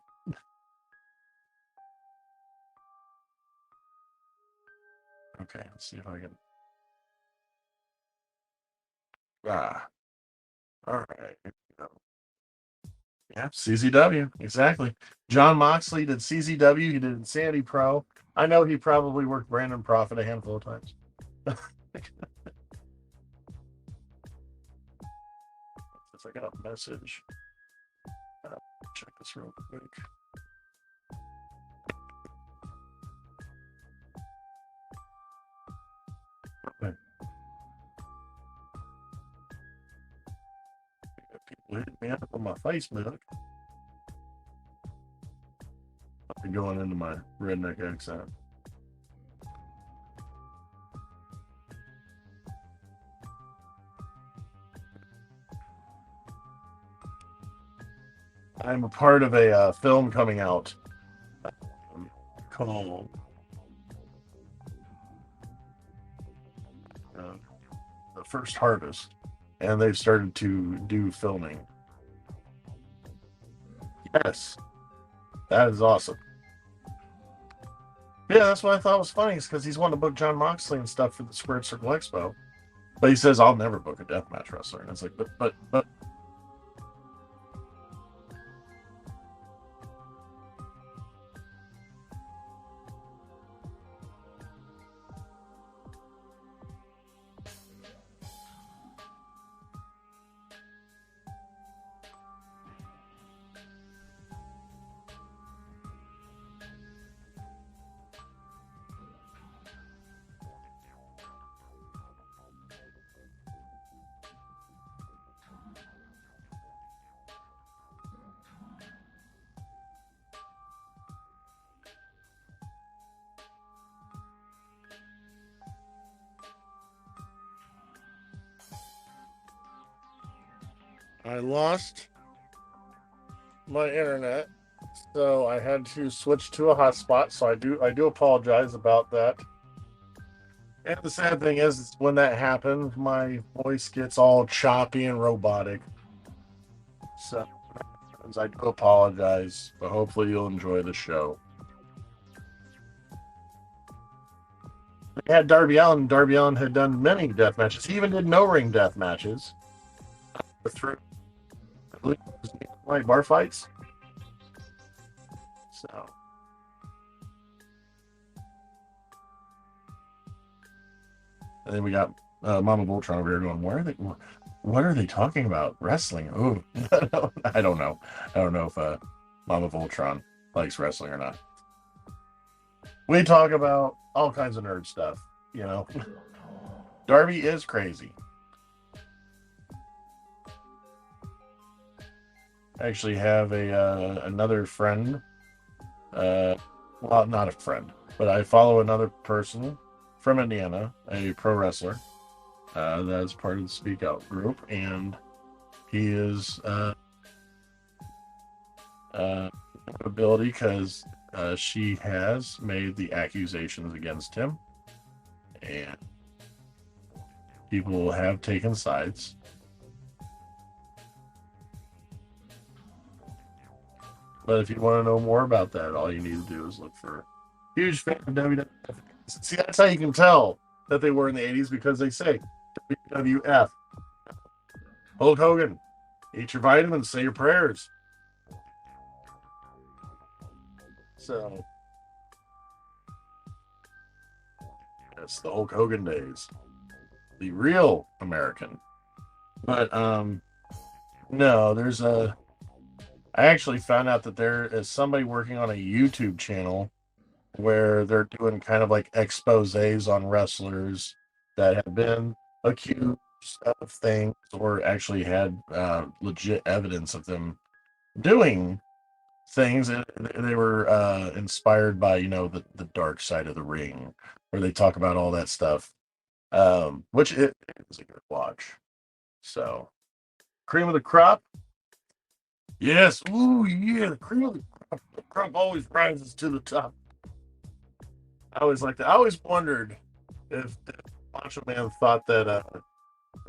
Okay, let's see if I can. All right. Here we go. Yeah, CZW, exactly. John Moxley did CZW, he did Insanity Pro. I know he probably worked Brandon Profit a handful of times. If I got a message, check this real quick. Okay. People hitting me up on my Facebook. I'm going into my redneck accent. I'm a part of a film coming out called The First Harvest, and they've started to do filming. Yes, that is awesome. Yeah, that's what I thought was funny, is because he's wanting to book John Moxley and stuff for the Squared Circle Expo, but he says, "I'll never book a deathmatch wrestler," and it's like, but I lost my internet, so I had to switch to a hotspot. So I do apologize about that. And the sad thing is when that happens, my voice gets all choppy and robotic. So I do apologize, but hopefully you'll enjoy the show. They had Darby Allin. Darby Allin had done many death matches. He even did no ring death matches. Through, I believe it was like bar fights. So. And then we got Mama Voltron over here going, what are they talking about? Wrestling? Oh, I don't know. I don't know if Mama Voltron likes wrestling or not. We talk about all kinds of nerd stuff, you know. Darby is crazy. I actually have another friend. Well, not a friend, but I follow another person from Indiana, a pro wrestler that is part of the Speak Out group, and he is ability because she has made the accusations against him, and people have taken sides. But if you want to know more about that, all you need to do is look for huge fan of WWF. See, that's how you can tell that they were in the 80s because they say WWF. Hulk Hogan, eat your vitamins, say your prayers. So, it's the Hulk Hogan days. The real American. But, no, there's I actually found out that there is somebody working on a YouTube channel where they're doing kind of like exposés on wrestlers that have been accused of things or actually had legit evidence of them doing things. And they were inspired by, the dark side of the ring, where they talk about all that stuff, which it is a good watch. So, cream of the crop. Yes. Ooh, yeah. The cream of the crop. The crop always rises to the top. I always like that. I always wondered if Macho Man thought that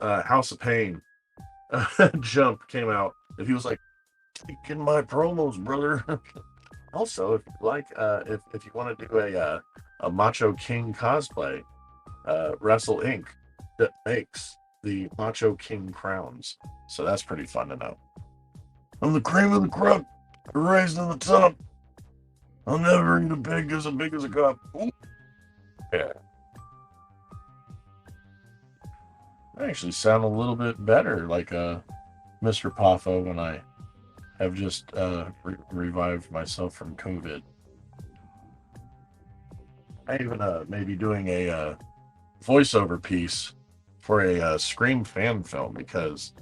House of Pain jump came out. If he was like, taking my promos, brother. Also, if you like, if you want to do a Macho King cosplay, Wrestle Inc. that makes the Macho King crowns. So that's pretty fun to know. I'm the cream of the crop, raised to the top. I'll never eat a pig as big as a cup. Ooh. Yeah. I actually sound a little bit better like Mr. Poffo when I have just revived myself from COVID. I even maybe doing a voiceover piece for a Scream fan film because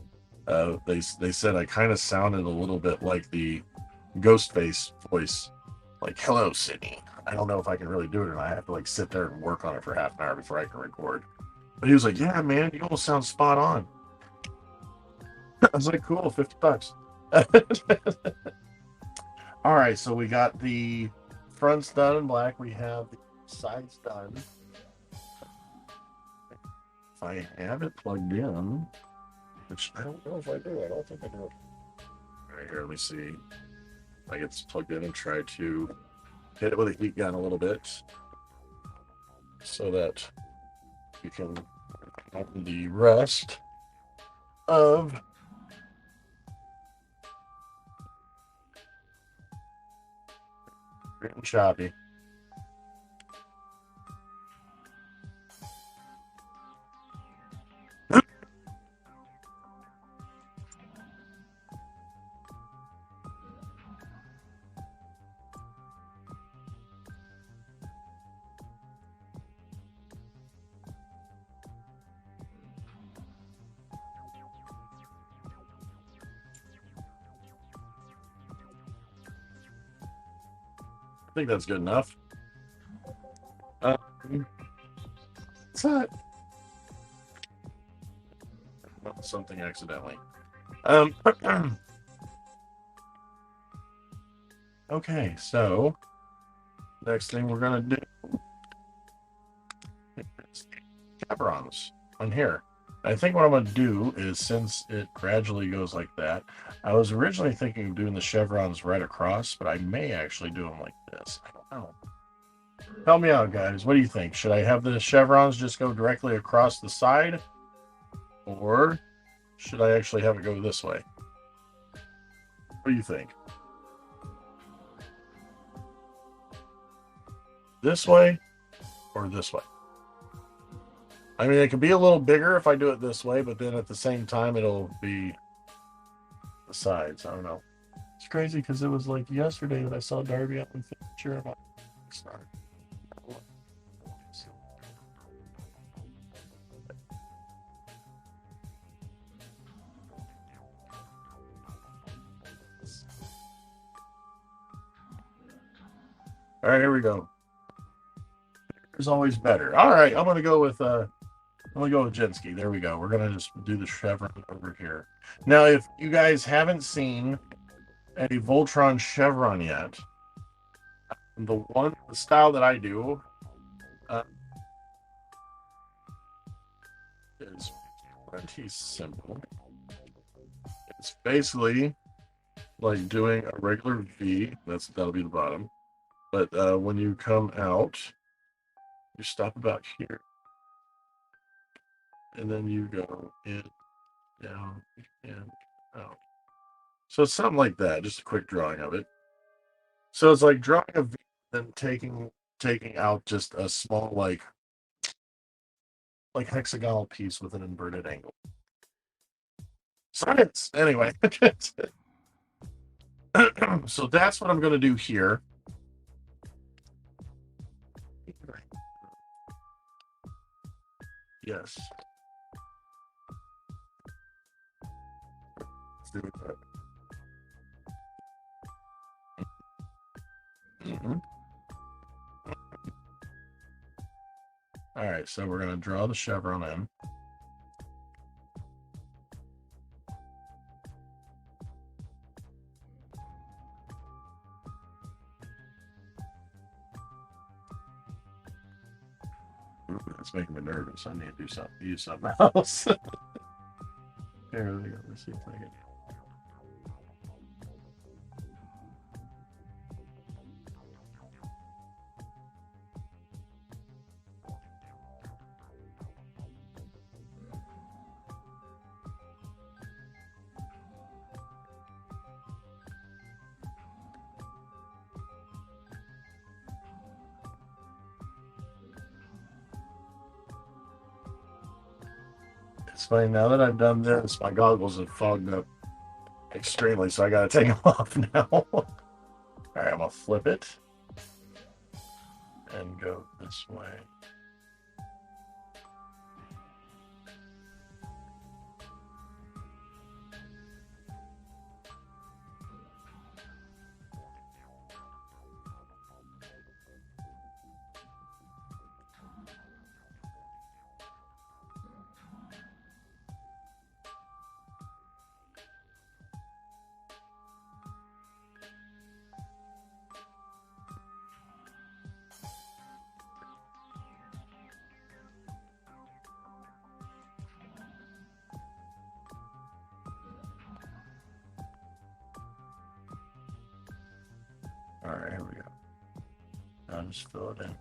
they said I kind of sounded a little bit like the Ghostface voice, like "Hello, Sydney." I don't know if I can really do it, and I have to like sit there and work on it for half an hour before I can record. But he was like, "Yeah, man, you almost sound spot on." I was like, "Cool, $50." All right, so we got the fronts done in black. We have the sides done. If I have it plugged in, which I don't know if I do. I don't think I do. All right, here, let me see. If I get this plugged in and try to hit it with a heat gun a little bit so that you can open the rest of getting choppy. I think that's good enough. What's that? Something accidentally. Okay, so next thing we're gonna do is chevrons on here. I think what I'm gonna do is, since it gradually goes like that, I was originally thinking of doing the chevrons right across, but I may actually do them like this. I don't know. Help me out, guys. What do you think? Should I have the chevrons just go directly across the side, or should I actually have it go this way? What do you think? This way or this way? I mean, it could be a little bigger if I do it this way, but then at the same time, it'll be the sides. I don't know. It's crazy because it was like yesterday that I saw Darby up in Fisher. I'm like, sorry. All right, here we go. It's always better. All right, I'm gonna go with Jinsky. There we go. We're gonna just do the chevron over here. Now, if you guys haven't seen a Voltron chevron yet, the style that I do is pretty simple. It's basically like doing a regular V. That'll be the bottom. But when you come out, you stop about here, and then you go in, down, in, out. So it's something like that. Just a quick drawing of it. So it's like drawing a V, then taking out just a small like hexagonal piece with an inverted angle. Science. Anyway, so that's what I'm going to do here. Yes. Let's do that. Mm-hmm. All right, so we're going to draw the chevron in. Ooh, that's making me nervous. I need to do something. Use something else. Here we go. Let's see if I can. It's funny, now that I've done this, my goggles have fogged up extremely, so I got to take them off now. All right, I'm going to flip it and go this way. All right, here we go. I'll just fill it in.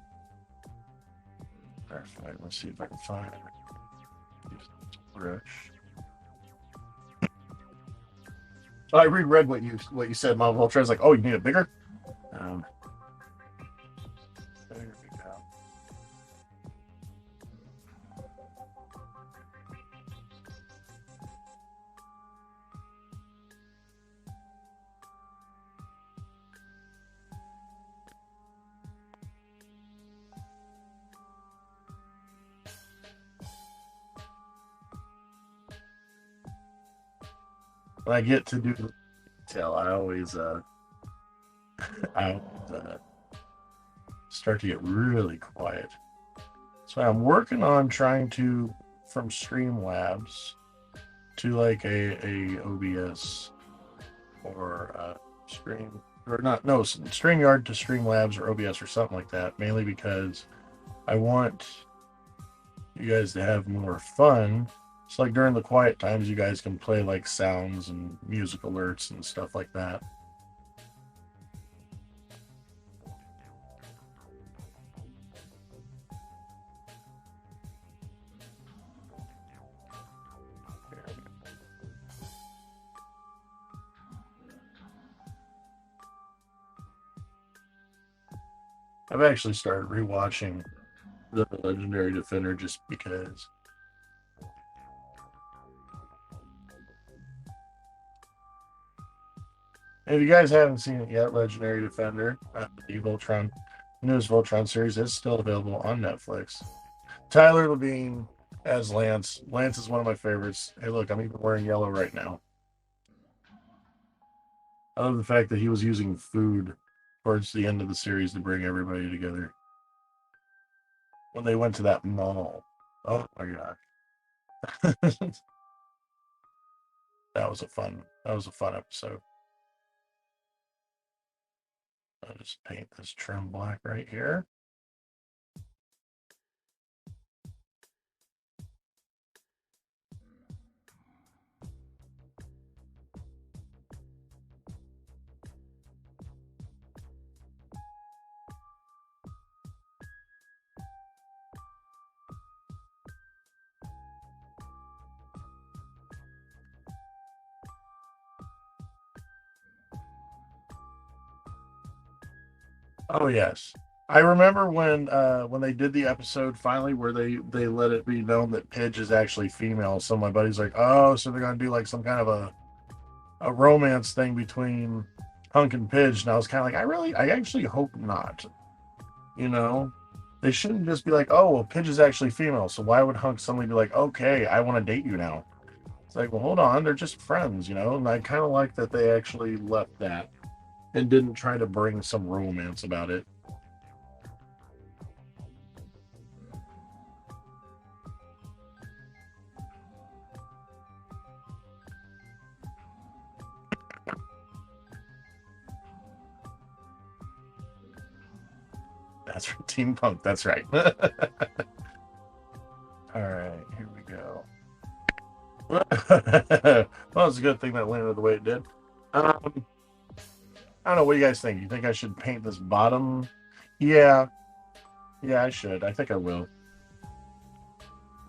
Perfect. Let's see if I can find it. Use this brush. Oh, I reread what you said, Mom Vulture. I was like, oh, you need it bigger? There we go. When I get to do the detail, I always start to get really quiet. So I'm working on trying to, from Streamlabs, to like a OBS or Stream or not no StreamYard to Streamlabs or OBS or something like that. Mainly because I want you guys to have more fun. It's like during the quiet times, you guys can play like sounds and music alerts and stuff like that. I've actually started rewatching the Legendary Defender just because. If you guys haven't seen it yet, Legendary Defender, the Voltron, newest Voltron series is still available on Netflix. Tyler Levine as Lance. Lance is one of my favorites. Hey, look, I'm even wearing yellow right now. I love the fact that he was using food towards the end of the series to bring everybody together. When they went to that mall. Oh my god. That was a fun episode. I'll just paint this trim black right here. Oh yes. I remember when they did the episode finally where they let it be known that Pidge is actually female. So my buddy's like, "Oh, so they're gonna do like some kind of a romance thing between Hunk and Pidge." And I was kind of like, I actually hope not. You know, they shouldn't just be like, "Oh, well, Pidge is actually female, so why would Hunk suddenly be like, okay, I want to date you now?" It's like, well, hold on, they're just friends, you know. And I kind of like that they actually left that and didn't try to bring some romance about it. That's from Team Punk. That's right. All right, here we go. Well, it's a good thing that landed the way it did. I don't know. What do you guys think? You think I should paint this bottom? Yeah, yeah, I should. I think I will.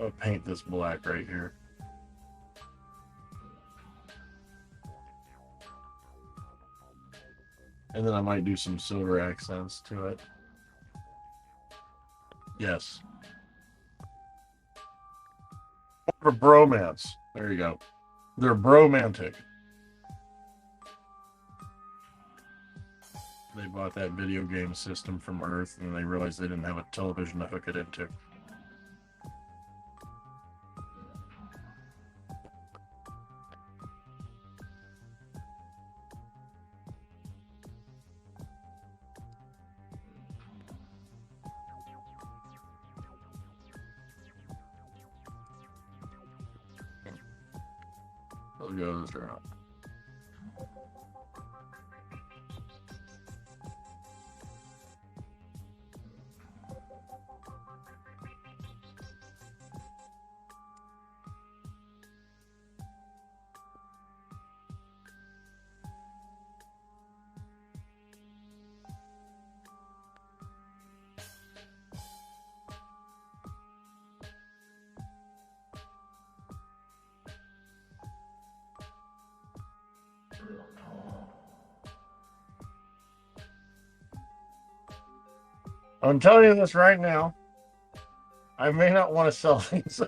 I'll paint this black right here. And then I might do some silver accents to it. Yes. For bromance. There you go. They're bromantic. They bought that video game system from Earth and they realized they didn't have a television to hook it into. Those goes around. I'm telling you this right now. I may not want to sell these.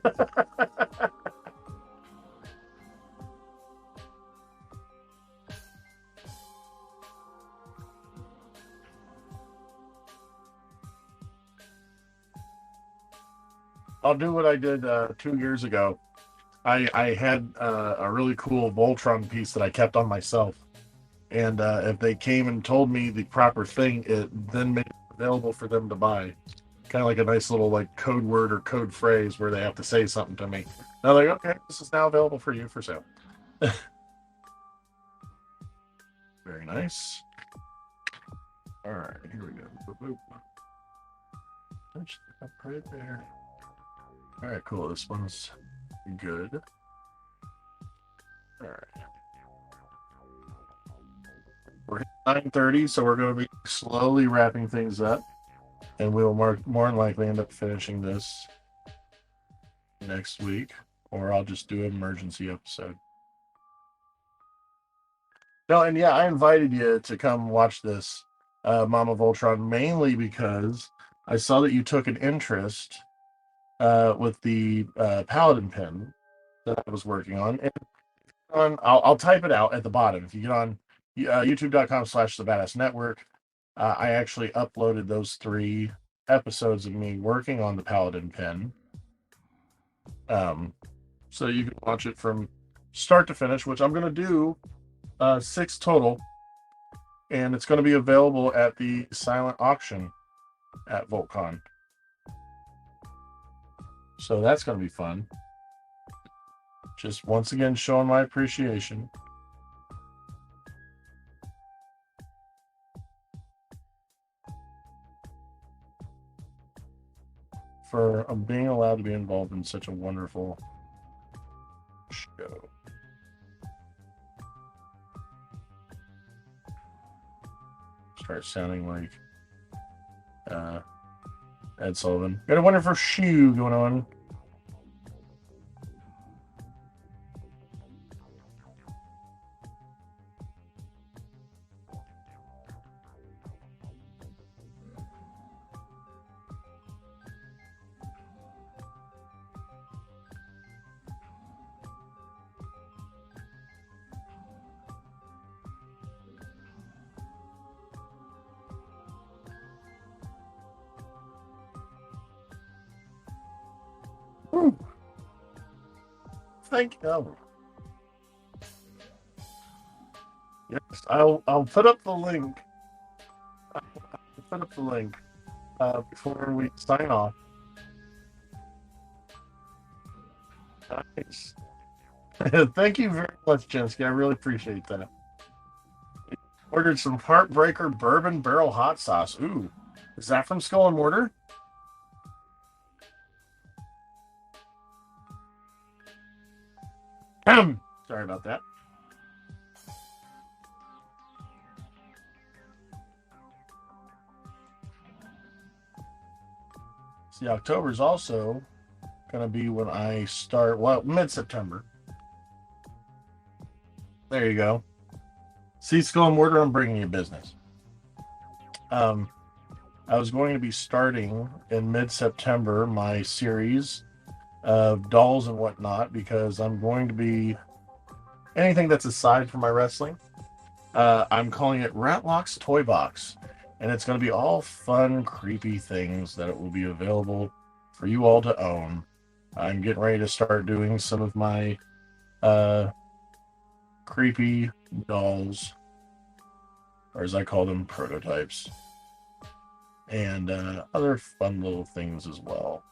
I'll do what I did 2 years ago. I had a really cool Voltron piece that I kept on myself. And if they came and told me the proper thing, it then made it available for them to buy. kind of like a nice little like code word or code phrase where they have to say something to me. They're like, okay, this is now available for you for sale. Very nice. All right, here we go. Boop, boop. Touch up right there. All right, cool. This one's good. All right. We're hitting 9:30, so we're going to be slowly wrapping things up, and we'll more than likely end up finishing this next week, or I'll just do an emergency episode. No, and yeah, I invited you to come watch this, Mama Voltron, mainly because I saw that you took an interest with the Paladin pin that I was working on. And I'll type it out at the bottom. If you get on youtube.com/the Badass Network, I actually uploaded those 3 episodes of me working on the Paladin pin. So you can watch it from start to finish, which I'm going to do 6 total. And it's going to be available at the silent auction at Voltcon. So that's going to be fun. Just once again showing my appreciation. For being allowed to be involved in such a wonderful show. Start sounding like Ed Sullivan. Got a wonderful shoe going on. Ooh. Thank you. Yes, I'll put up the link. I'll put up the link before we sign off. Nice. Thank you very much, Jensky. I really appreciate that. Ordered some Heartbreaker Bourbon Barrel Hot Sauce. Ooh, is that from Skull and Mortar? Sorry about that. See, October is also going to be when I start, well, mid-September. There you go. See, Skull and Mortar, I'm bringing you business. I was going to be starting in mid-September my series of dolls and whatnot, because I'm going to be anything that's aside from my wrestling. I'm calling it Ratlock's Toy Box, and it's going to be all fun, creepy things that it will be available for you all to own. I'm getting ready to start doing some of my creepy dolls, or as I call them, prototypes, and other fun little things as well.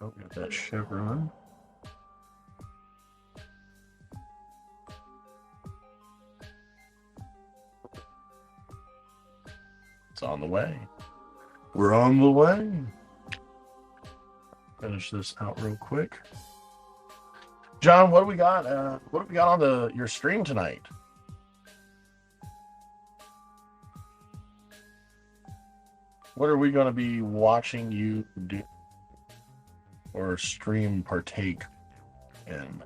Oh, got that chevron. It's on the way. We're on the way. Finish this out real quick. John, what do we got? What do we got on your stream tonight? What are we going to be watching you do or stream partake in?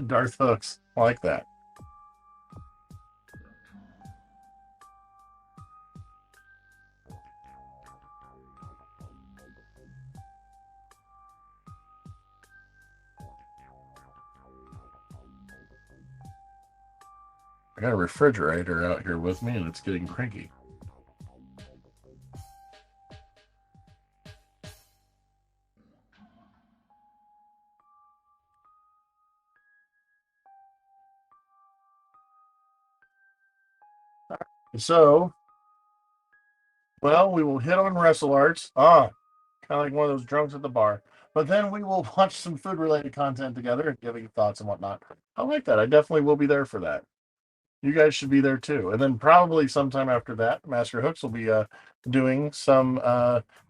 Darth Hooks. I like that. I got a refrigerator out here with me, and it's getting cranky. So, well, we will hit on wrestle arts. Kind of like one of those drunks at the bar. But then we will watch some food related content together and giving thoughts and whatnot. I like that. I definitely will be there for that. You guys should be there too. And then probably sometime after that, Master Hooks will be doing some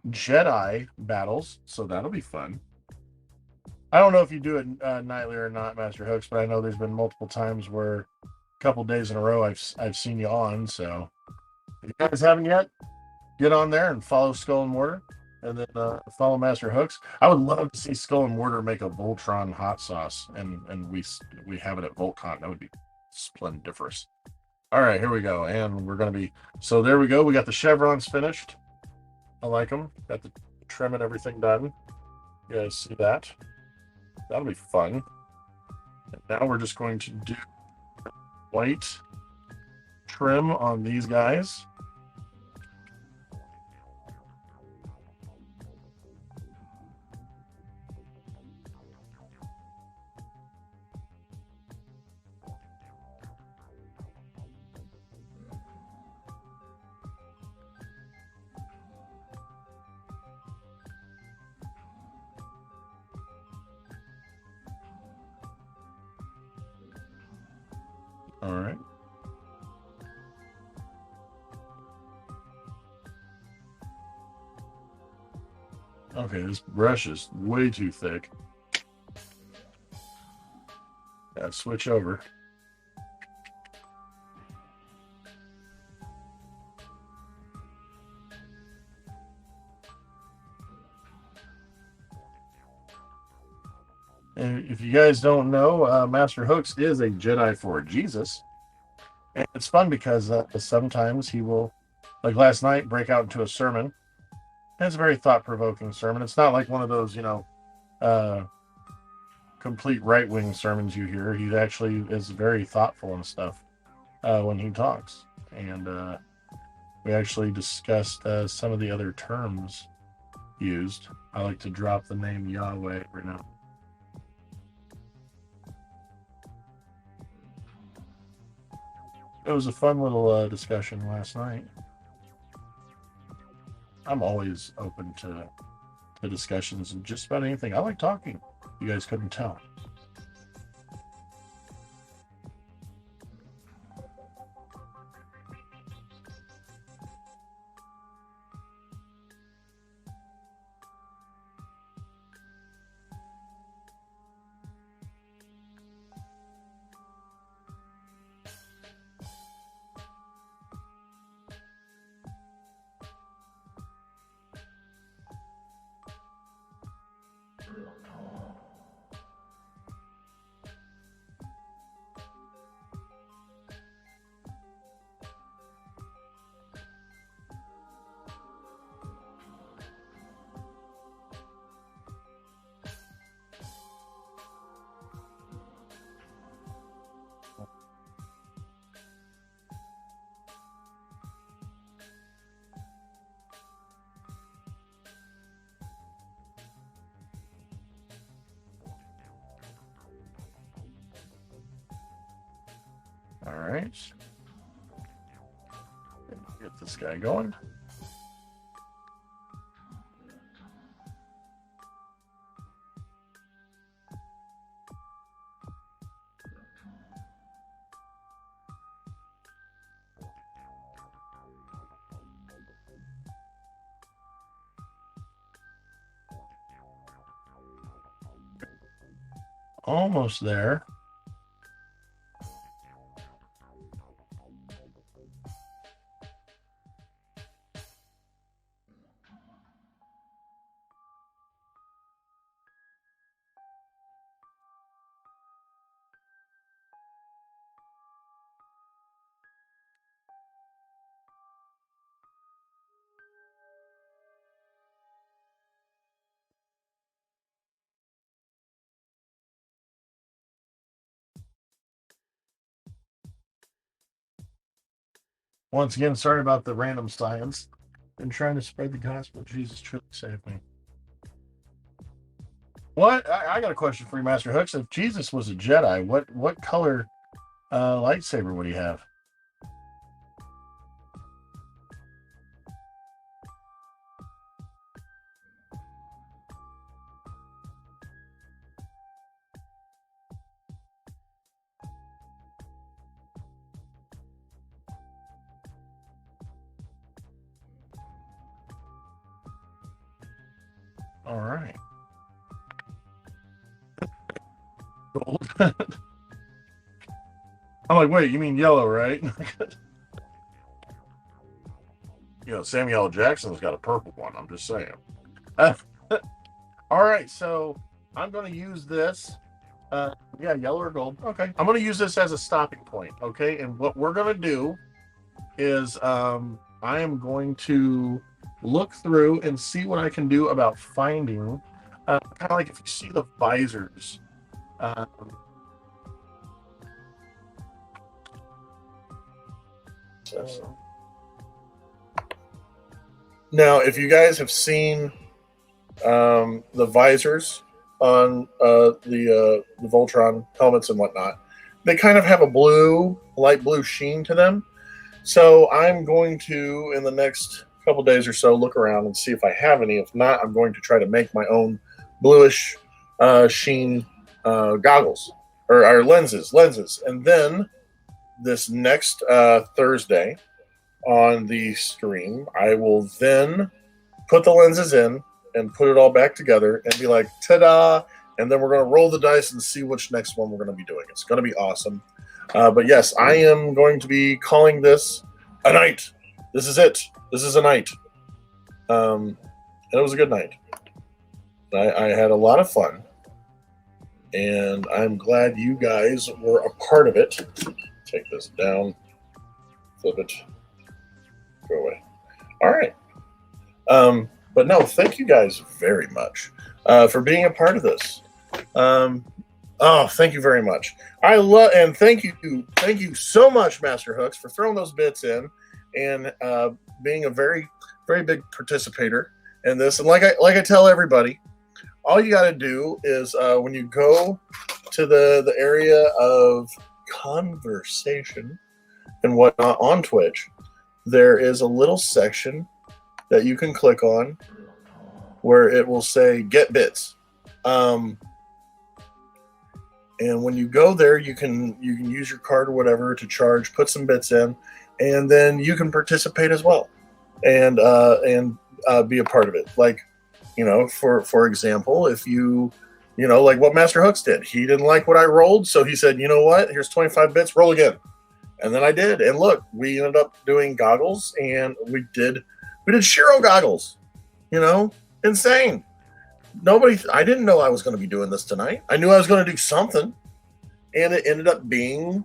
Jedi battles. So that'll be fun. I don't know if you do it nightly or not, Master Hooks, but I know there's been multiple times where a couple days in a row I've seen you on. So if you guys haven't yet, get on there and follow Skull and Mortar, and then follow Master Hooks. I would love to see Skull and Mortar make a Voltron hot sauce, and we have it at Voltcon. That would be splendiferous. All right, here we go, and we're gonna be. So there we go. We got the chevrons finished. I like them. Got the trim and everything done. You guys see that? That'll be fun. And now we're just going to do white trim on these guys. All right. Okay, this brush is way too thick. Gotta switch over. And if you guys don't know, Master Hooks is a Jedi for Jesus. And it's fun because sometimes he will, like last night, break out into a sermon. And it's a very thought provoking sermon. It's not like one of those, complete right wing sermons you hear. He actually is very thoughtful and stuff when he talks. And we actually discussed some of the other terms used. I like to drop the name Yahweh right now. It was a fun little discussion last night. I'm always open to discussions and just about anything. I like talking. You guys couldn't tell. All right. Get this guy going. Almost there. Once again, sorry about the random science. Been trying to spread the gospel. Jesus, truly save me. What? I got a question for you, Master Hooks. If Jesus was a Jedi, what color lightsaber would he have? All right. Gold. I'm like, wait, you mean yellow, right? Samuel L. Jackson's got a purple one. I'm just saying. All right, so I'm going to use this. Yellow or gold. Okay, I'm going to use this as a stopping point. Okay, and what we're going to do is I am going to look through and see what I can do about finding, kind of like if you see the visors. Now, if you guys have seen the visors on the Voltron helmets and whatnot, they kind of have a light blue sheen to them. So I'm going to, in the next couple days or so, look around and see if I have any. If not, I'm going to try to make my own bluish sheen goggles or lenses. And then this next Thursday on the stream, I will then put the lenses in and put it all back together and be like, ta-da! And then we're going to roll the dice and see which next one we're going to be doing. It's going to be awesome. But yes, I am going to be calling this a night. This is it. This is a night. And it was a good night. I had a lot of fun. And I'm glad you guys were a part of it. Take this down. Flip it. Go away. All right. But no, thank you guys very much for being a part of this. Thank you very much. And thank you so much, Master Hooks, for throwing those bits in and being a very, very big participator in this. And like I tell everybody, all you got to do is when you go to the area of conversation and whatnot on Twitch, there is a little section that you can click on where it will say get bits. And when you go there, you can use your card or whatever to charge, put some bits in, and then you can participate as well and be a part of it. Like, for example, if like what Master Hooks did, he didn't like what I rolled, so he said, you know what, here's 25 bits, roll again. And then I did, and look, we ended up doing goggles, and we did Shiro goggles. Insane. I didn't know I was going to be doing this tonight. I knew I was going to do something, and it ended up being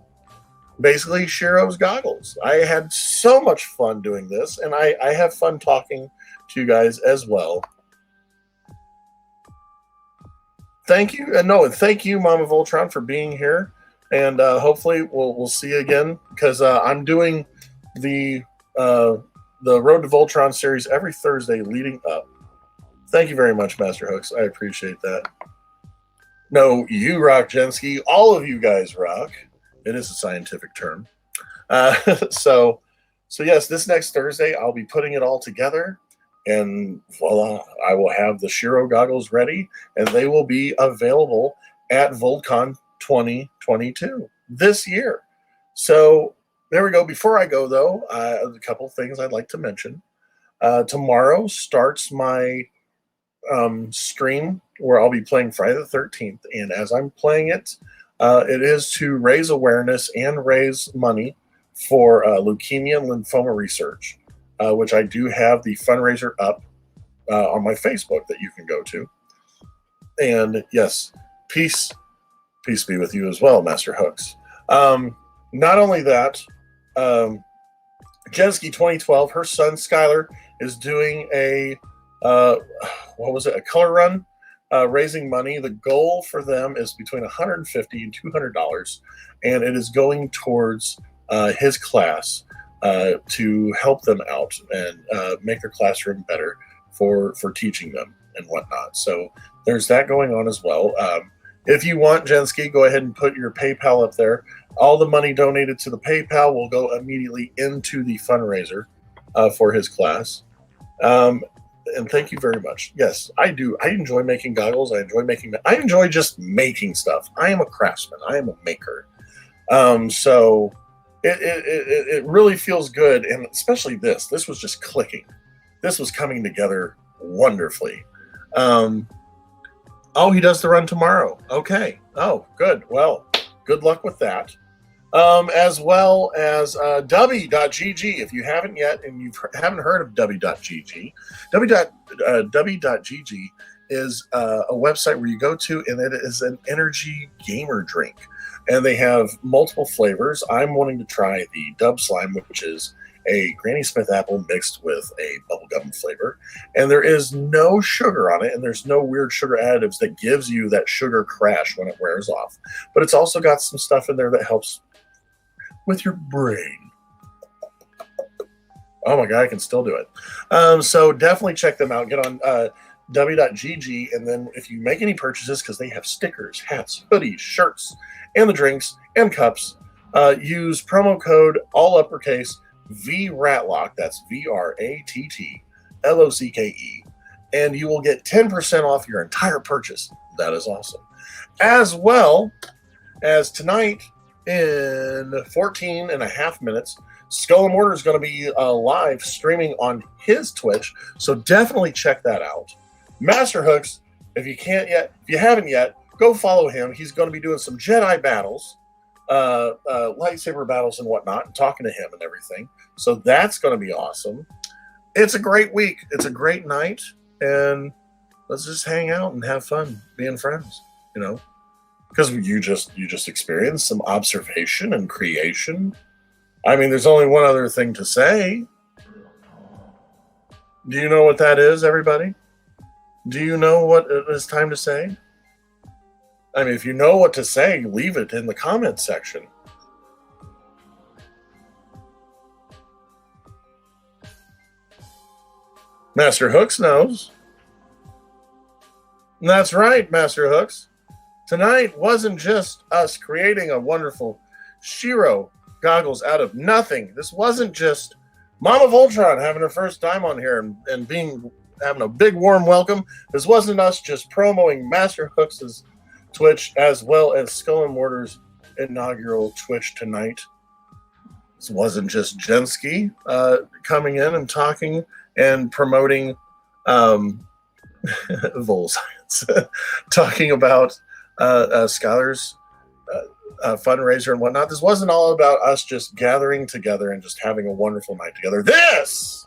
basically Shiro's goggles. I had so much fun doing this, and I have fun talking to you guys as well. Thank you, and thank you, Mama Voltron, for being here, and hopefully we'll see you again, because I'm doing the Road to Voltron series every Thursday leading up. Thank you very much, Master Hooks. I appreciate that. No, you rock, Jensky. All of you guys rock. It is a scientific term. So yes, this next Thursday, I'll be putting it all together. And voila, I will have the Shiro goggles ready. And they will be available at Voltcon 2022 this year. So there we go. Before I go, though, a couple things I'd like to mention. Tomorrow starts my stream where I'll be playing Friday the 13th, and as I'm playing it, it is to raise awareness and raise money for leukemia and lymphoma research, which I do have the fundraiser up on my Facebook that you can go to. And yes, peace be with you as well, Master Hooks. Not only that, Jensky 2012, her son Skylar is doing a color run, raising money. The goal for them is between $150 and $200, and it is going towards his class to help them out and make their classroom better for teaching them and whatnot. So there's that going on as well. If you want, Jensky, go ahead and put your PayPal up there. All the money donated to the PayPal will go immediately into the fundraiser for his class. And thank you very much. Yes, I do. I enjoy making goggles. I enjoy just making stuff. I am a craftsman. I am a maker. So it really feels good. And especially this was just clicking. This was coming together wonderfully. Oh, he does the run tomorrow. Okay. Oh, good. Well, good luck with that. As well as W.GG. If you haven't yet and you haven't heard of W.GG, W.GG is a website where you go to, and it is an energy gamer drink. And they have multiple flavors. I'm wanting to try the Dub Slime, which is a Granny Smith apple mixed with a bubblegum flavor. And there is no sugar on it, and there's no weird sugar additives that gives you that sugar crash when it wears off. But it's also got some stuff in there that helps with your brain. Oh my God, I can still do it. So definitely check them out. Get on W.GG, and then if you make any purchases, because they have stickers, hats, hoodies, shirts, and the drinks and cups, use promo code all uppercase VRATLOCK. That's VRATTLOCKE, and you will get 10% off your entire purchase. That is awesome. As well as tonight, in 14 and a half minutes, Skull and Mortar is going to be live streaming on his Twitch, so definitely check that out. Master Hooks, if you haven't yet, go follow him. He's going to be doing some Jedi battles, lightsaber battles and whatnot, and talking to him and everything. So that's going to be awesome. It's a great week. It's a great night, and let's just hang out and have fun being friends, because you just experienced some observation and creation. I mean, there's only one other thing to say. Do you know what that is, everybody? Do you know what it is time to say? I mean, if you know what to say, leave it in the comment section. Master Hooks knows. And that's right, Master Hooks. Tonight wasn't just us creating a wonderful Shiro goggles out of nothing. This wasn't just Mama Voltron having her first time on here and having a big warm welcome. This wasn't us just promoting Master Hooks' Twitch as well as Skull and Mortar's inaugural Twitch tonight. This wasn't just Jensky coming in and talking and promoting Vol Science, talking about Skylar's fundraiser and whatnot. This wasn't all about us just gathering together and just having a wonderful night together. This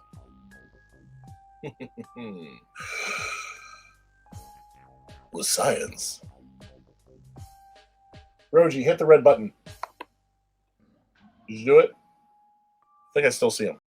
was science. Roji, hit the red button. Did you do it? I think I still see him.